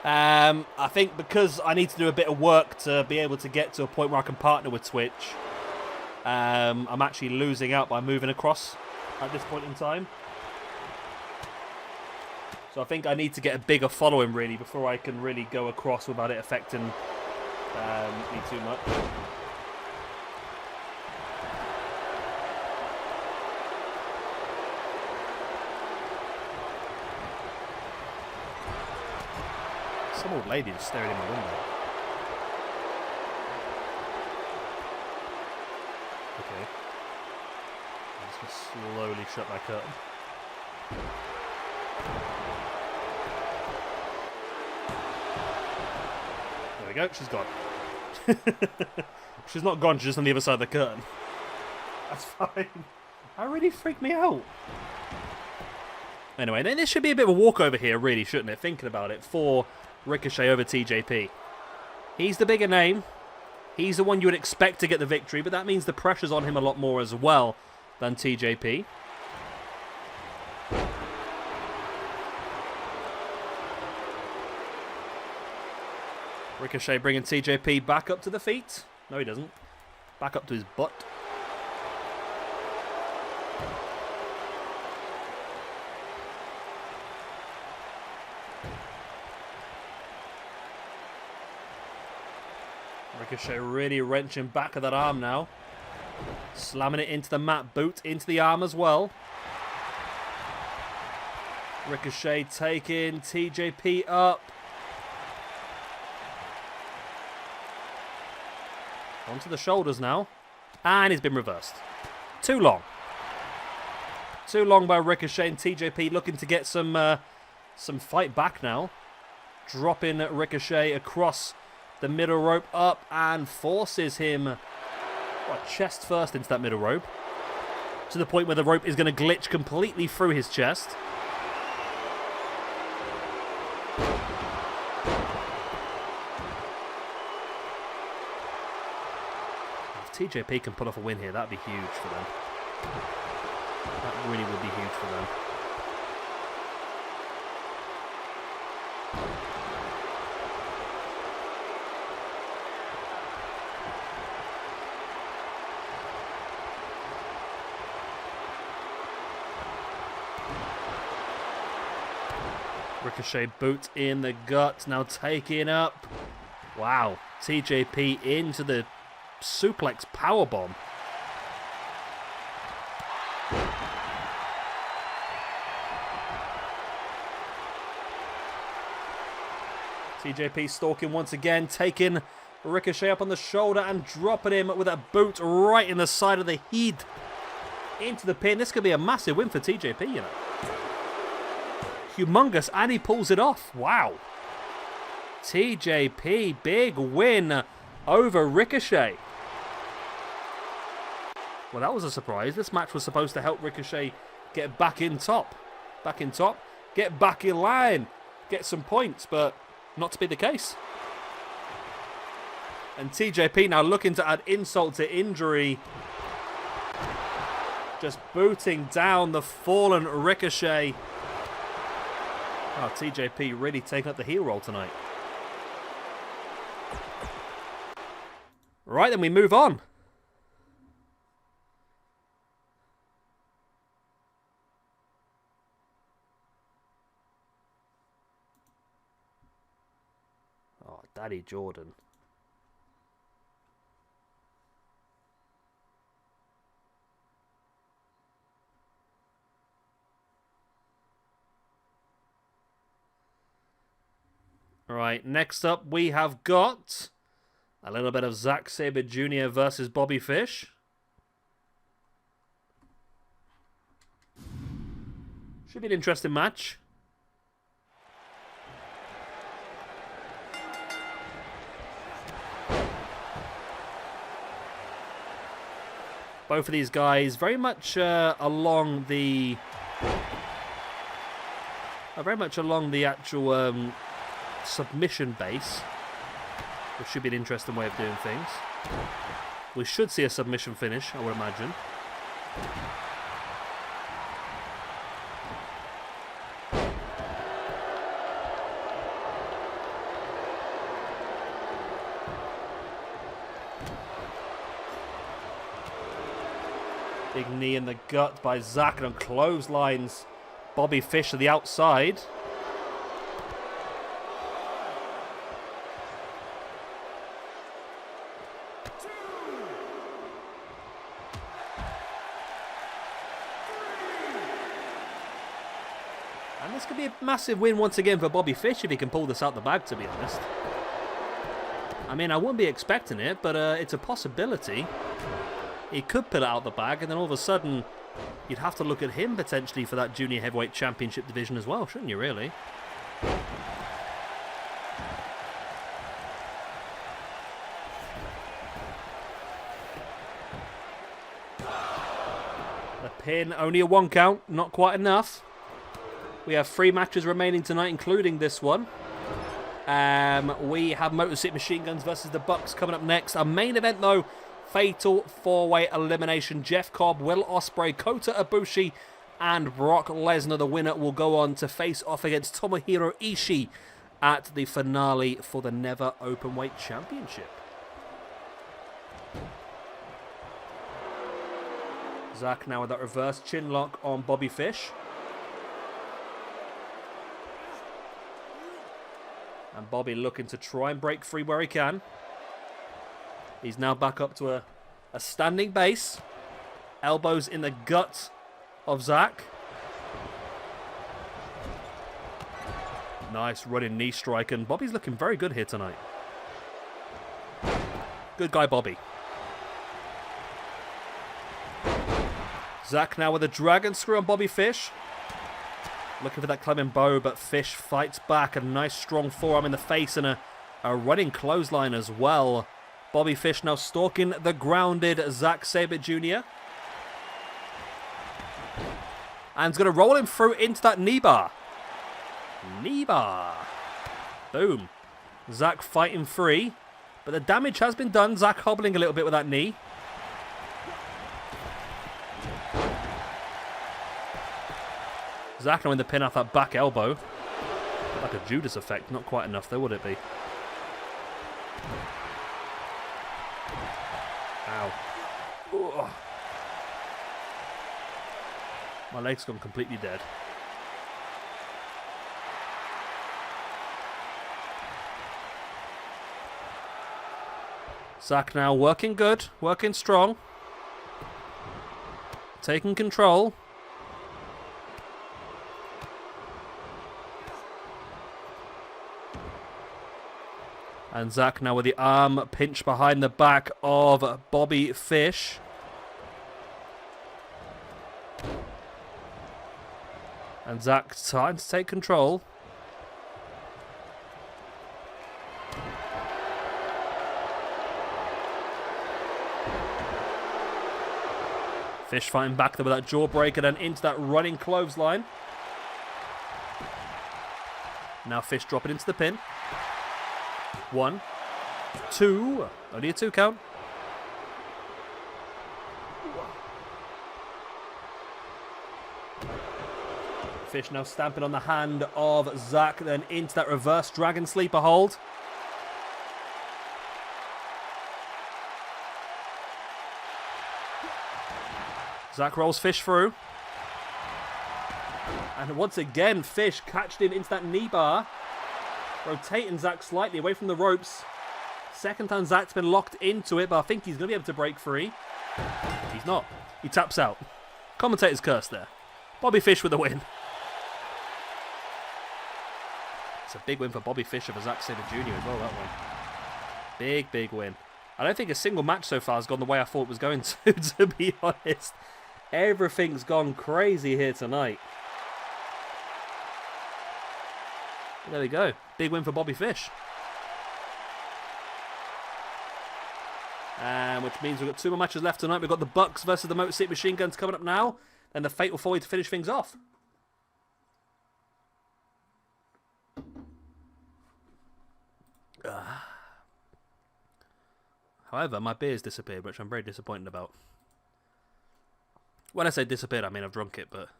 I think because I need to do a bit of work to be able to get to a point where I can partner with Twitch, I'm actually losing out by moving across at this point in time. So I think I need to get a bigger following, really, before I can really go across without it affecting me too much. Some old lady just staring in my window. Okay. I'm just going to slowly shut that curtain. There we go, she's gone. She's not gone, she's just on the other side of the curtain. That's fine. That really freaked me out. Anyway, then this should be a bit of a walkover here, really, shouldn't it? Thinking about it, for Ricochet over TJP. He's the bigger name. He's the one you would expect to get the victory, but that means the pressure's on him a lot more as well than TJP. Ricochet bringing TJP back up to the feet. No, he doesn't. Back up to his butt. Ricochet really wrenching back of that arm now. Slamming it into the mat, boot into the arm as well. Ricochet taking TJP up. Onto the shoulders now. And he's been reversed. Too long. Too long by Ricochet, and TJP looking to get some fight back now. Dropping Ricochet across the middle rope up and forces him chest first into that middle rope. To the point where the rope is going to glitch completely through his chest. If TJP can pull off a win here, that'd be huge for them. That really would be huge for them. Ricochet boot in the gut, now taking up. Wow, TJP into the suplex powerbomb. TJP stalking once again, taking Ricochet up on the shoulder and dropping him with a boot right in the side of the head into the pin. This could be a massive win for TJP, you know. Humongous, and he pulls it off. Wow. TJP, big win over Ricochet. Well, that was a surprise. This match was supposed to help Ricochet get back in top. Back in top. Get back in line. Get some points, but not to be the case. And TJP now looking to add insult to injury. Just booting down the fallen Ricochet. Oh, TJP really taking up the heel roll tonight. Right, then we move on. Oh, Daddy Jordan. Right, next up we have got a little bit of Zack Sabre Jr. versus Bobby Fish. Should be an interesting match. Both of these guys very much along the actual submission base, which should be an interesting way of doing things. We should see a submission finish, I would imagine. Big knee in the gut by Zack, and clotheslines Bobby Fish to the outside. This could be a massive win once again for Bobby Fish if he can pull this out the bag, to be honest. I mean, I wouldn't be expecting it, but it's a possibility. He could pull it out the bag, and then all of a sudden, you'd have to look at him potentially for that Junior Heavyweight Championship division as well, shouldn't you, really? The pin, only a 1 count, not quite enough. We have 3 matches remaining tonight, including this one. We have Motor City Machine Guns versus the Bucks coming up next. Our main event, though, fatal 4-way elimination. Jeff Cobb, Will Ospreay, Kota Ibushi, and Brock Lesnar. The winner will go on to face off against Tomohiro Ishii at the finale for the Never Openweight Championship. Zack now with that reverse chin lock on Bobby Fish. And Bobby looking to try and break free where he can. He's now back up to a standing base. Elbows in the gut of Zack. Nice running knee strike. And Bobby's looking very good here tonight. Good guy, Bobby. Zack now with a dragon screw on Bobby Fish. Looking for that climbing bow, but Fish fights back. A nice strong forearm in the face and a running clothesline as well. Bobby Fish now stalking the grounded Zack Sabre Jr. And he's going to roll him through into that knee bar. Knee bar. Boom. Zack fighting free. But the damage has been done. Zack hobbling a little bit with that knee. Zack now in the pin off that back elbow. Like a Judas effect. Not quite enough though, would it be? Ow. Ugh. My leg's gone completely dead. Zack now working good. Working strong. Taking control. And Zack now with the arm pinch behind the back of Bobby Fish. And Zack trying to take control. Fish fighting back there with that jawbreaker, then into that running clothesline. Now Fish dropping into the pin. 1, 2, only a 2 count. Fish now stamping on the hand of Zack, then into that reverse dragon sleeper hold. Zack rolls Fish through. And once again, Fish catched him into that knee bar. Rotating Zack slightly away from the ropes. Second time Zack's been locked into it, but I think he's going to be able to break free. He's not. He taps out. Commentator's curse there. Bobby Fish with the win. It's a big win for Bobby Fish over Zack Sabre Jr. as well, that one. Big, big win. I don't think a single match so far has gone the way I thought it was going to be honest. Everything's gone crazy here tonight. There we go. Big win for Bobby Fish. Which means we've got 2 more matches left tonight. We've got the Bucks versus the Motor City Machine Guns coming up now. And the Fatal 4-Way to finish things off. However, my beer's disappeared, which I'm very disappointed about. When I say disappeared, I mean I've drunk it, but...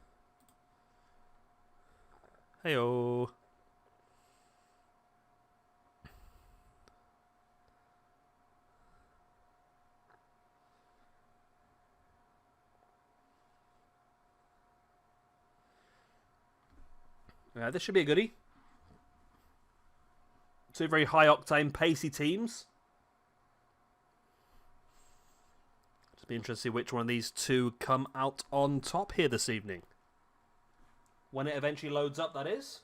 Hey-oh. Yeah, this should be a goodie. 2 very high-octane, pacey teams. Just be interested to see which one of these 2 come out on top here this evening. When it eventually loads up, that is.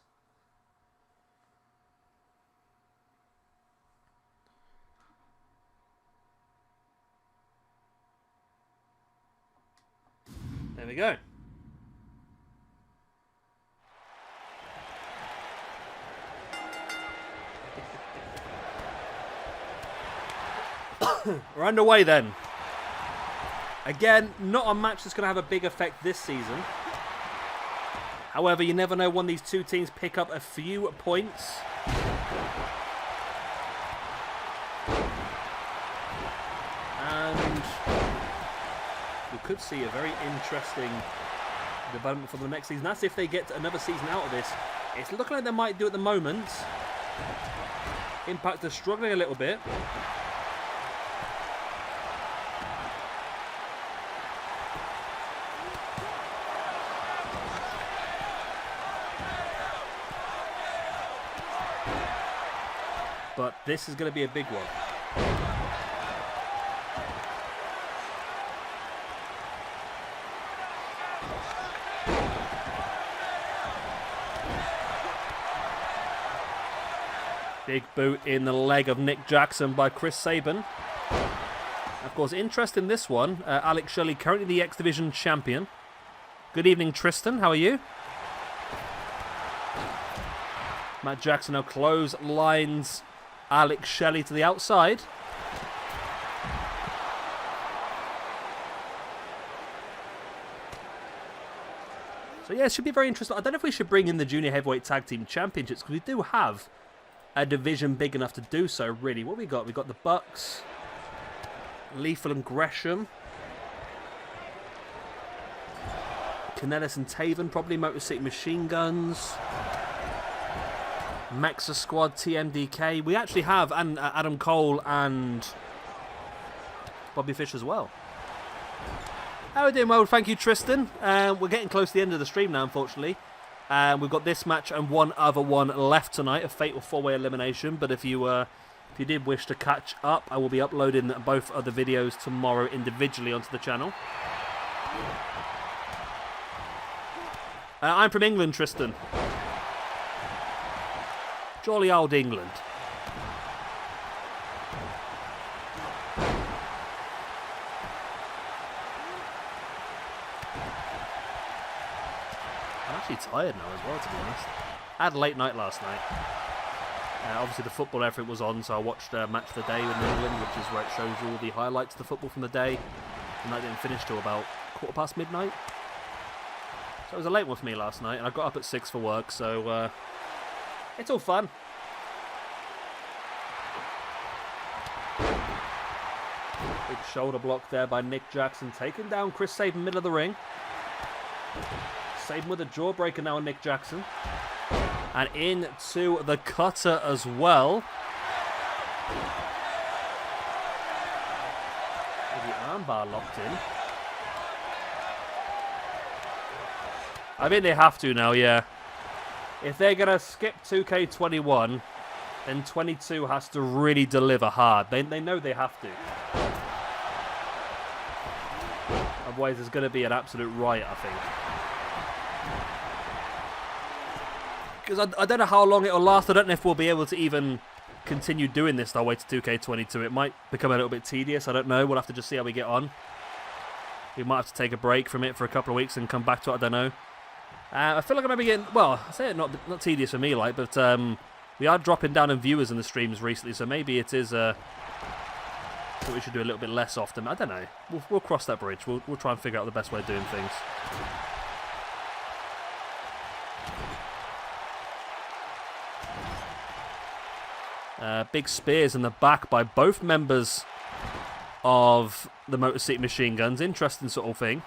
There we go. We're underway then. Again, not a match that's going to have a big effect this season. However, you never know when these two teams pick up a few points. And we could see a very interesting development for the next season. That's if they get another season out of this. It's looking like they might do at the moment. Impact is struggling a little bit. But this is going to be a big one. Big boot in the leg of Nick Jackson by Chris Sabin. Of course, interest in this one. Alex Shelley, currently the X Division champion. Good evening, Tristan. How are you? Matt Jackson now clotheslines Alex Shelley to the outside. So yeah, it should be very interesting. I don't know if we should bring in the Junior Heavyweight Tag Team Championships, because we do have a division big enough to do so, really. What we got? We got the Bucks, Lethal and Gresham, Kanellis and Taven, probably Motor City Machine Guns, Mexa Squad, TMDK. We actually have Adam Cole and Bobby Fish as well. How are we doing? Well, thank you, Tristan. We're getting close to the end of the stream now, unfortunately. We've got this match and one other one left tonight, a fatal four-way elimination. But if you did wish to catch up, I will be uploading both other videos tomorrow individually onto the channel. I'm from England, Tristan. Jolly old England. I'm actually tired now as well, to be honest. I had a late night last night. Obviously the football effort was on, so I watched Match of the Day with England, which is where it shows you all the highlights of the football from the day. And that didn't finish till about midnight. So it was a late one for me last night, and I got up at 6 for work, so it's all fun. Big shoulder block there by Nick Jackson, taking down Chris Sabin, middle of the ring. Sabin with a jawbreaker now on Nick Jackson. And into the cutter as well. With the armbar locked in. I mean, they have to now, yeah. If they're going to skip 2K21, then 22 has to really deliver hard. They know they have to. Otherwise, there's going to be an absolute riot, I think. Because I don't know how long it'll last. I don't know if we'll be able to even continue doing this our way to 2K22. It might become a little bit tedious. I don't know. We'll have to just see how we get on. We might have to take a break from it for a couple of weeks and come back to it. I don't know. I feel like I might be getting, well, I say it not tedious for me, like, but we are dropping down in viewers in the streams recently, so maybe it is what we should do a little bit less often. I don't know. We'll cross that bridge. We'll try and figure out the best way of doing things. Big spears in the back by both members of the Motor City Machine Guns. Interesting sort of thing.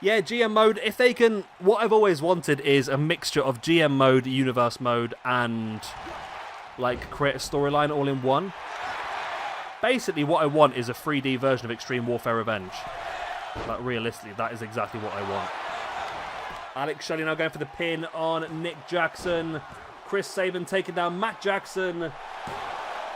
Yeah, GM mode, if they can... What I've always wanted is a mixture of GM mode, universe mode, and, like, create a storyline all in one. Basically, what I want is a 3D version of Extreme Warfare Revenge. Like, realistically, that is exactly what I want. Alex Shelley now going for the pin on Nick Jackson. Chris Sabin taking down Matt Jackson.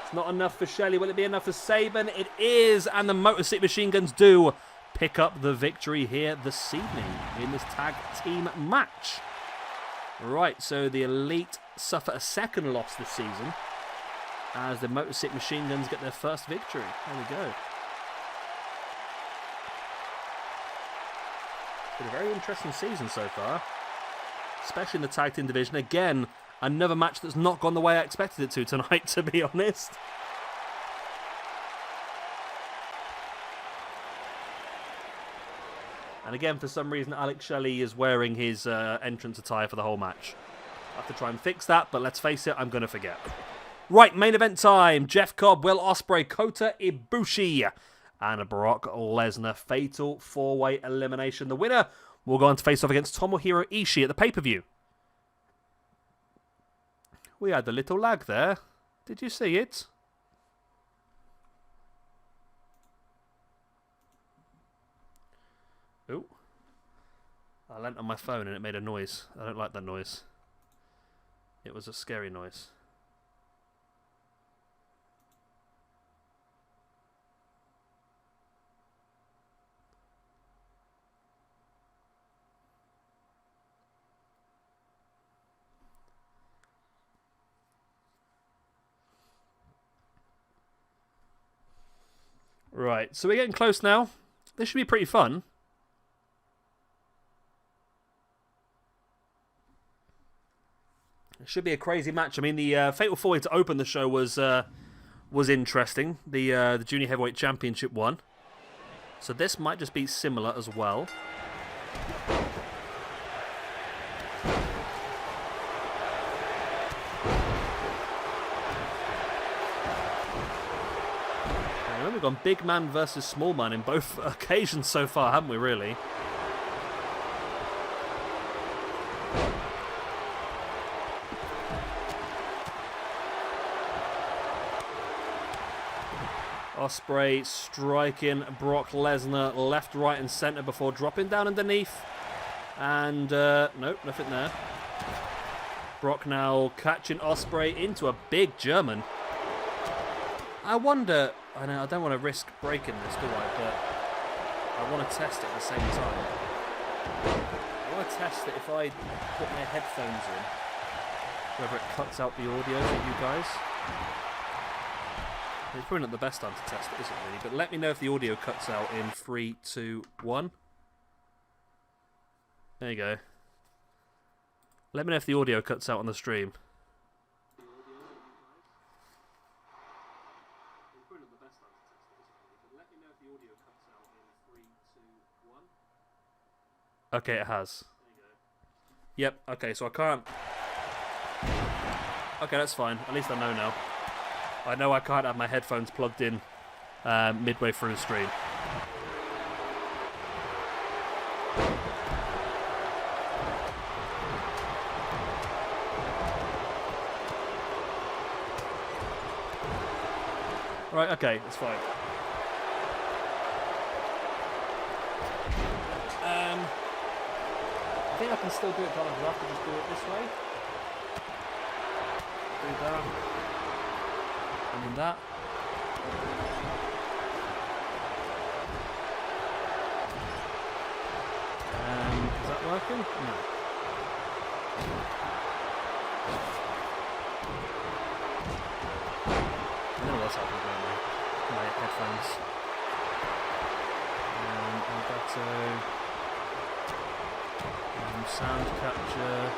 It's not enough for Shelley. Will it be enough for Sabin? It is, and the Motor City Machine Guns do pick up the victory here this evening in this tag team match. Right, so the Elite suffer a second loss this season as the Motor City Machine Guns get their first victory. There we go. It's been a very interesting season so far, especially in the tag team division. Again, another match that's not gone the way I expected it to tonight, to be honest. And again, for some reason, Alex Shelley is wearing his entrance attire for the whole match. I have to try and fix that, but let's face it, I'm going to forget. Right, main event time. Jeff Cobb, Will Ospreay, Kota Ibushi, and a Brock Lesnar fatal 4-way elimination. The winner will go on to face off against Tomohiro Ishii at the pay-per-view. We had a little lag there. Did you see it? Oh, I leant on my phone and it made a noise. I don't like that noise. It was a scary noise. Right, so we're getting close now. This should be pretty fun. It should be a crazy match. I mean, the Fatal 4-Way to open the show was interesting. The Junior Heavyweight Championship one. So this might just be similar as well. And we've gone big man versus small man in both occasions so far, haven't we, really? Ospreay striking Brock Lesnar left, right and centre before dropping down underneath. And, nope, nothing there. Brock now catching Ospreay into a big German. I wonder, I know I don't want to risk breaking this, do I? But I want to test it at the same time. I want to test it if I put my headphones in, whether it cuts out the audio for you guys. It's probably not the best time to test it, is it really? But let me know if the audio cuts out in 3, 2, 1. There you go. Let me know if the audio cuts out on the stream. Okay, it has. Yep, okay, so I can't... Okay, that's fine. At least I know now. I know I can't have my headphones plugged in midway through the stream. Right, okay, that's fine. I think I can still do it, but I'll have to just do it this way. Do that. And then that. Is that working? No. I don't know what's happening with my headphones. Alberto. Sound capture.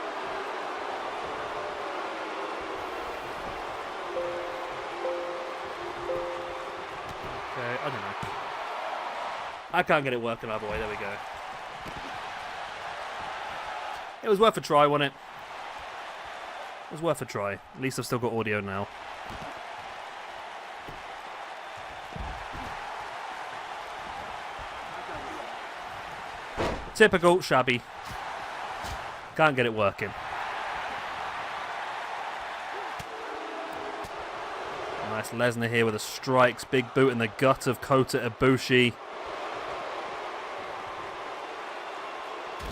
Okay, I don't know. I can't get it working either way. There we go. It was worth a try, wasn't it? It was worth a try. At least I've still got audio now. Typical shabby. Can't get it working. Nice Lesnar here with the strikes. Big boot in the gut of Kota Ibushi.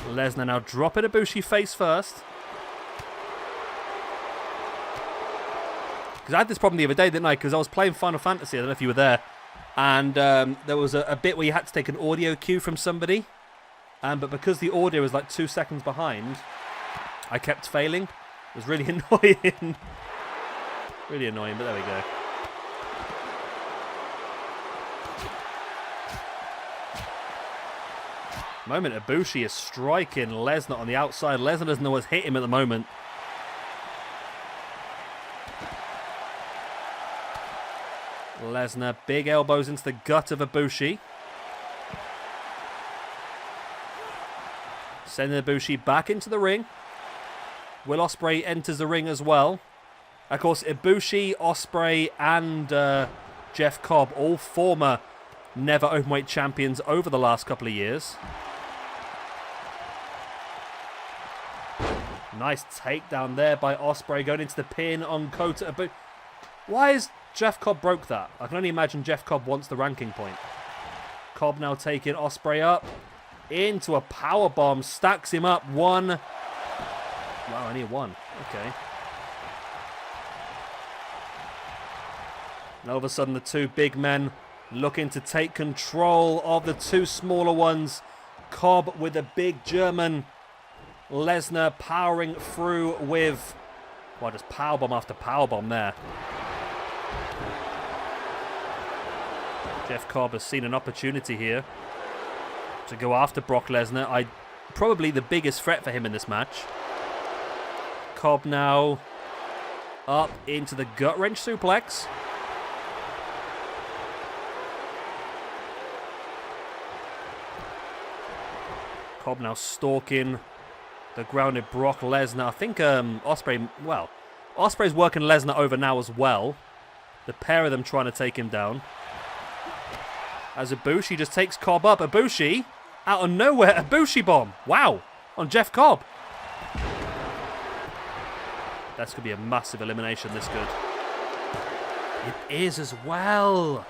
Lesnar now dropping Ibushi face first. Because I had this problem the other day, didn't I? Because I was playing Final Fantasy. I don't know if you were there. And there was a bit where you had to take an audio cue from somebody. But because the audio was like 2 seconds behind, I kept failing. It was really annoying. Really annoying, but there we go. Moment Ibushi is striking Lesnar on the outside. Lesnar doesn't know what's hit him at the moment. Lesnar, big elbows into the gut of Ibushi. Sending Ibushi back into the ring. Will Ospreay enters the ring as well. Of course, Ibushi, Ospreay, and Jeff Cobb, all former Never Openweight champions over the last couple of years. Nice takedown there by Ospreay, going into the pin on Kota Ibushi. Why is Jeff Cobb broke that? I can only imagine Jeff Cobb wants the ranking point. Cobb now taking Ospreay up into a power bomb, stacks him up. One. Wow, only one. Okay. And all of a sudden, the two big men looking to take control of the two smaller ones. Cobb with a big German. Lesnar powering through with, well, just powerbomb after powerbomb there. Jeff Cobb has seen an opportunity here to go after Brock Lesnar. Probably the biggest threat for him in this match. Cobb now up into the gut wrench suplex. Cobb now stalking the grounded Brock Lesnar. I think Ospreay, well, Ospreay's working Lesnar over now as well. The pair of them trying to take him down. As Ibushi just takes Cobb up. Ibushi, out of nowhere, Ibushi bomb. Wow, on Jeff Cobb. That's going to be a massive elimination, this good. It is as well.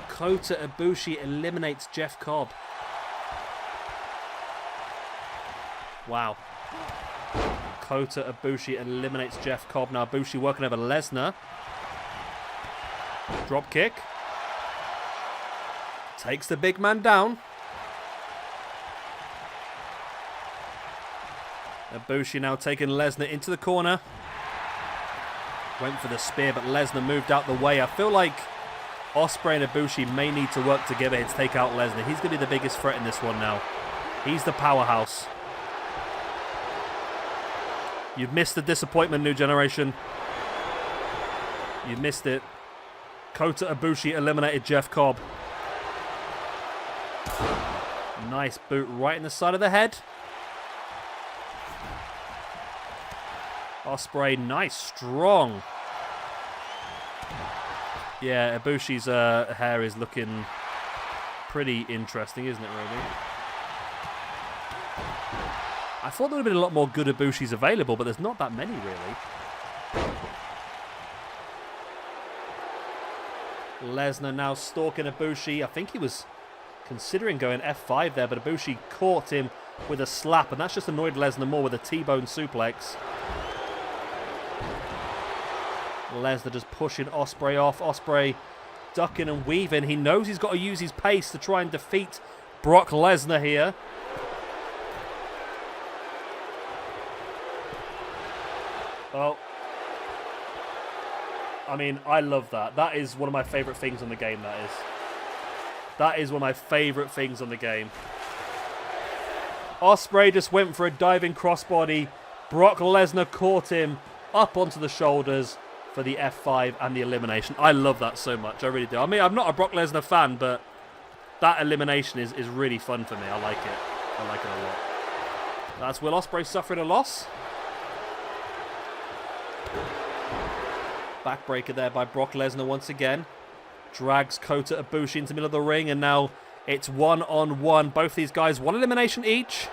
Kota Ibushi eliminates Jeff Cobb. Wow. Kota Ibushi eliminates Jeff Cobb. Now Ibushi working over Lesnar. Drop kick. Takes the big man down. Ibushi now taking Lesnar into the corner. Went for the spear, but Lesnar moved out the way. I feel like Ospreay and Ibushi may need to work together here to take out Lesnar. He's going to be the biggest threat in this one now. He's the powerhouse. You've missed the disappointment, New Generation. You missed it. Kota Ibushi eliminated Jeff Cobb. Nice boot right in the side of the head. Ospreay, nice, strong. Yeah, Ibushi's hair is looking pretty interesting, isn't it, really? I thought there would have been a lot more good Ibushis available, but there's not that many, really. Lesnar now stalking Ibushi. I think he was considering going F5 there, but Ibushi caught him with a slap, and that's just annoyed Lesnar more with a T-bone suplex. Lesnar just pushing Ospreay off. Ospreay ducking and weaving. He knows he's got to use his pace to try and defeat Brock Lesnar here. Well, I mean, I love that. That is one of my favourite things on the game, that is. That is one of my favourite things on the game. Ospreay just went for a diving crossbody. Brock Lesnar caught him up onto the shoulders for the F5 and the elimination. I love that so much. I really do. I mean, I'm not a Brock Lesnar fan, but that elimination is really fun for me. I like it. I like it a lot. That's Will Ospreay suffering a loss. Backbreaker there by Brock Lesnar once again. Drags Kota Ibushi into the middle of the ring, and now it's one-on-one. Both these guys, one elimination each.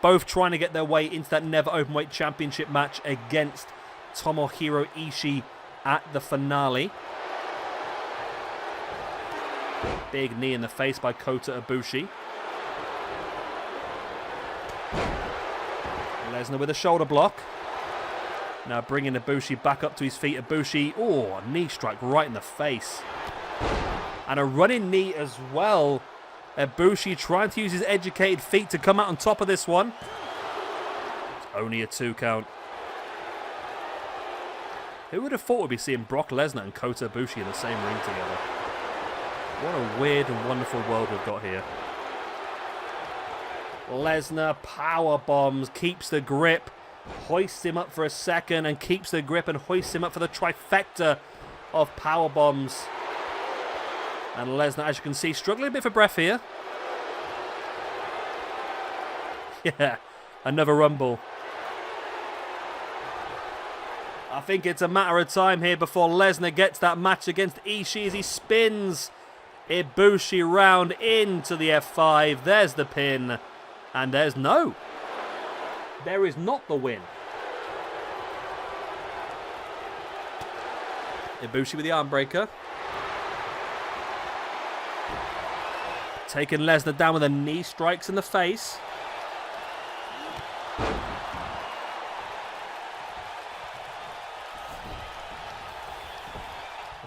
Both trying to get their way into that Never Openweight Championship match against Tomohiro Ishii at the finale. Big knee in the face by Kota Ibushi. Lesnar with a shoulder block. Now bringing Ibushi back up to his feet. Ibushi, oh, knee strike right in the face. And a running knee as well. Ibushi trying to use his educated feet to come out on top of this one. It's only a 2 count. Who would have thought we'd be seeing Brock Lesnar and Kota Ibushi in the same ring together? What a weird and wonderful world we've got here. Lesnar power bombs, keeps the grip, hoists him up for a second and keeps the grip and hoists him up for the trifecta of power bombs. And Lesnar, as you can see, struggling a bit for breath here. Yeah, another rumble. I think it's a matter of time here before Lesnar gets that match against Ishii as he spins Ibushi round into the F5. There's the pin. And there's no. There is not the win. Ibushi with the arm breaker. Taking Lesnar down with a knee strikes in the face.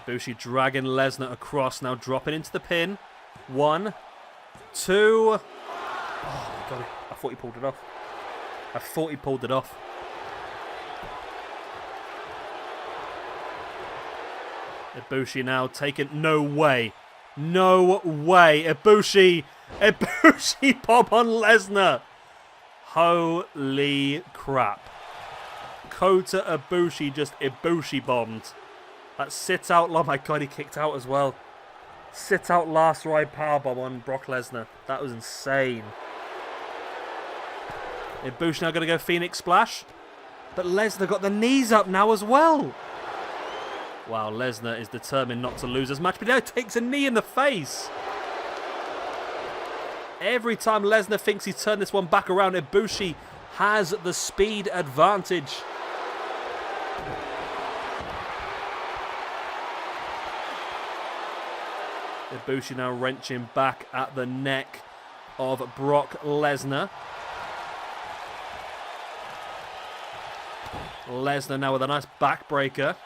Ibushi dragging Lesnar across, now dropping into the pin. 1, 2. Oh my god, I thought he pulled it off. I thought he pulled it off. Ibushi now taking... No way. No way. Ibushi bomb on Lesnar. Holy crap. Kota Ibushi just Ibushi bombed. That sit out... Oh my god, he kicked out as well. Sit out last ride powerbomb on Brock Lesnar. That was insane. Ibushi now going to go Phoenix Splash. But Lesnar got the knees up now as well. Wow, Lesnar is determined not to lose this match. But now takes a knee in the face. Every time Lesnar thinks he's turned this one back around, Ibushi has the speed advantage. Ibushi now wrenching back at the neck of Brock Lesnar. Lesnar now with a nice backbreaker.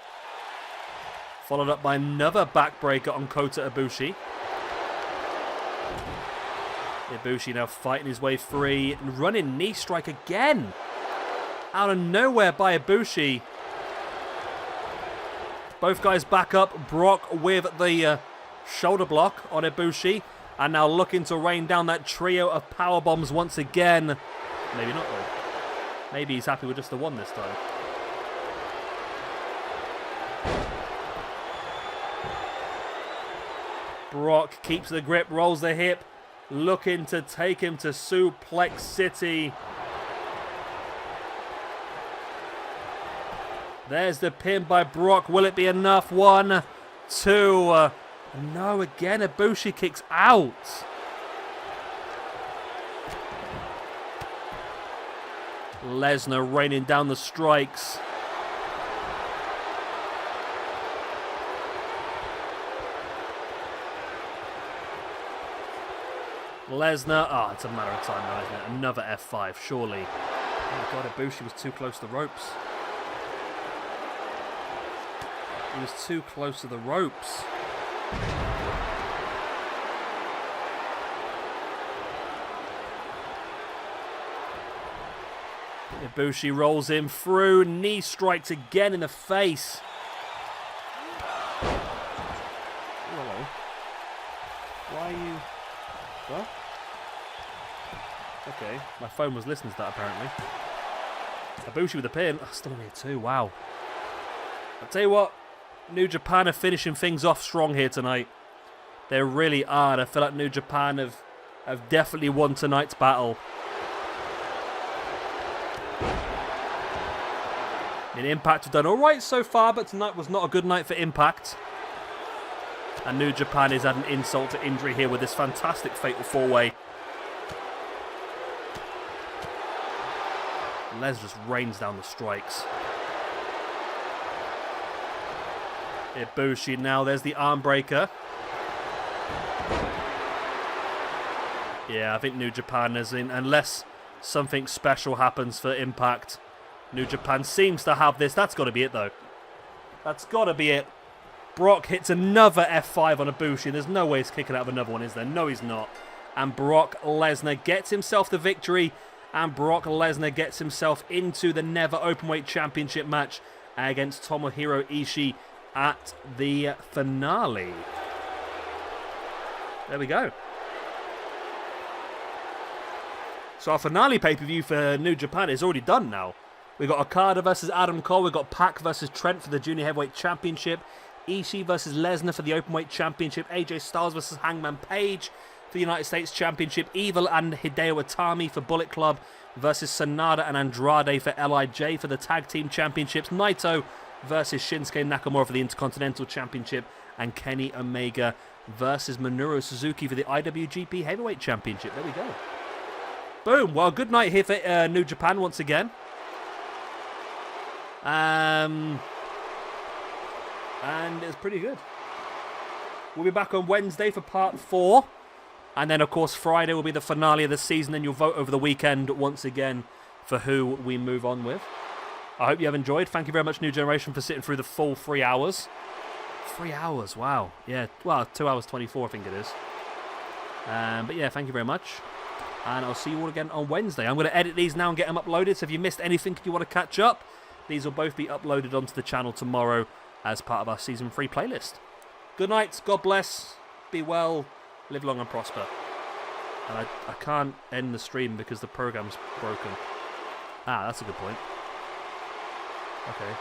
Followed up by another backbreaker on Kota Ibushi. Ibushi now fighting his way free. Running knee strike again. Out of nowhere by Ibushi. Both guys back up. Brock with the shoulder block on Ibushi. And now looking to rain down that trio of power bombs once again. Maybe not though. Maybe he's happy with just the one this time. Brock keeps the grip, rolls the hip, looking to take him to Suplex City. There's the pin by Brock. Will it be enough? 1, 2. No, again, Ibushi kicks out. Lesnar raining down the strikes. Lesnar, it's a matter of time now, isn't it? Another F5, surely. Oh my god, Ibushi was too close to the ropes. He was too close to the ropes. Ibushi rolls him through, knee strikes again in the face. Hello. Why are you... What? Okay, my phone was listening to that apparently. Ibushi with the pin. Still on here too, wow. I'll tell you what, New Japan are finishing things off strong here tonight. They really are, and I feel like New Japan have definitely won tonight's battle. And Impact have done alright so far, but tonight was not a good night for Impact. And New Japan is adding insult to injury here with this fantastic Fatal 4-Way. Les just rains down the strikes. Ibushi now, there's the arm breaker. Yeah, I think New Japan is in, unless something special happens for Impact. New Japan seems to have this. That's got to be it though. That's got to be it. Brock hits another F5 on Ibushi. There's no way he's kicking out of another one, is there? No, he's not. And Brock Lesnar gets himself the victory. And Brock Lesnar gets himself into the Never Openweight Championship match against Tomohiro Ishii at the finale. There we go. So our finale pay-per-view for New Japan is already done now. We've got Okada versus Adam Cole. We've got Pac versus Trent for the Junior Heavyweight Championship. Ishii versus Lesnar for the Openweight Championship. AJ Styles versus Hangman Page for the United States Championship. Evil and Hideo Itami for Bullet Club versus Sanada and Andrade for LIJ for the Tag Team Championships. Naito versus Shinsuke Nakamura for the Intercontinental Championship. And Kenny Omega versus Minoru Suzuki for the IWGP Heavyweight Championship. There we go. Boom. Well, good night here for New Japan once again. And it's pretty good. We'll be back on Wednesday for part 4. And then, of course, Friday will be the finale of the season. And you'll vote over the weekend once again for who we move on with. I hope you have enjoyed. Thank you very much, New Generation, for sitting through the full 3 hours. 3 hours, wow. Yeah, well, 2 hours 24, I think it is. But yeah, thank you very much. And I'll see you all again on Wednesday. I'm going to edit these now and get them uploaded. So if you missed anything you want to catch up, these will both be uploaded onto the channel tomorrow as part of our Season 3 playlist. Good night. God bless. Be well. Live long and prosper. And I can't end the stream because the program's broken. Ah, that's a good point. Okay.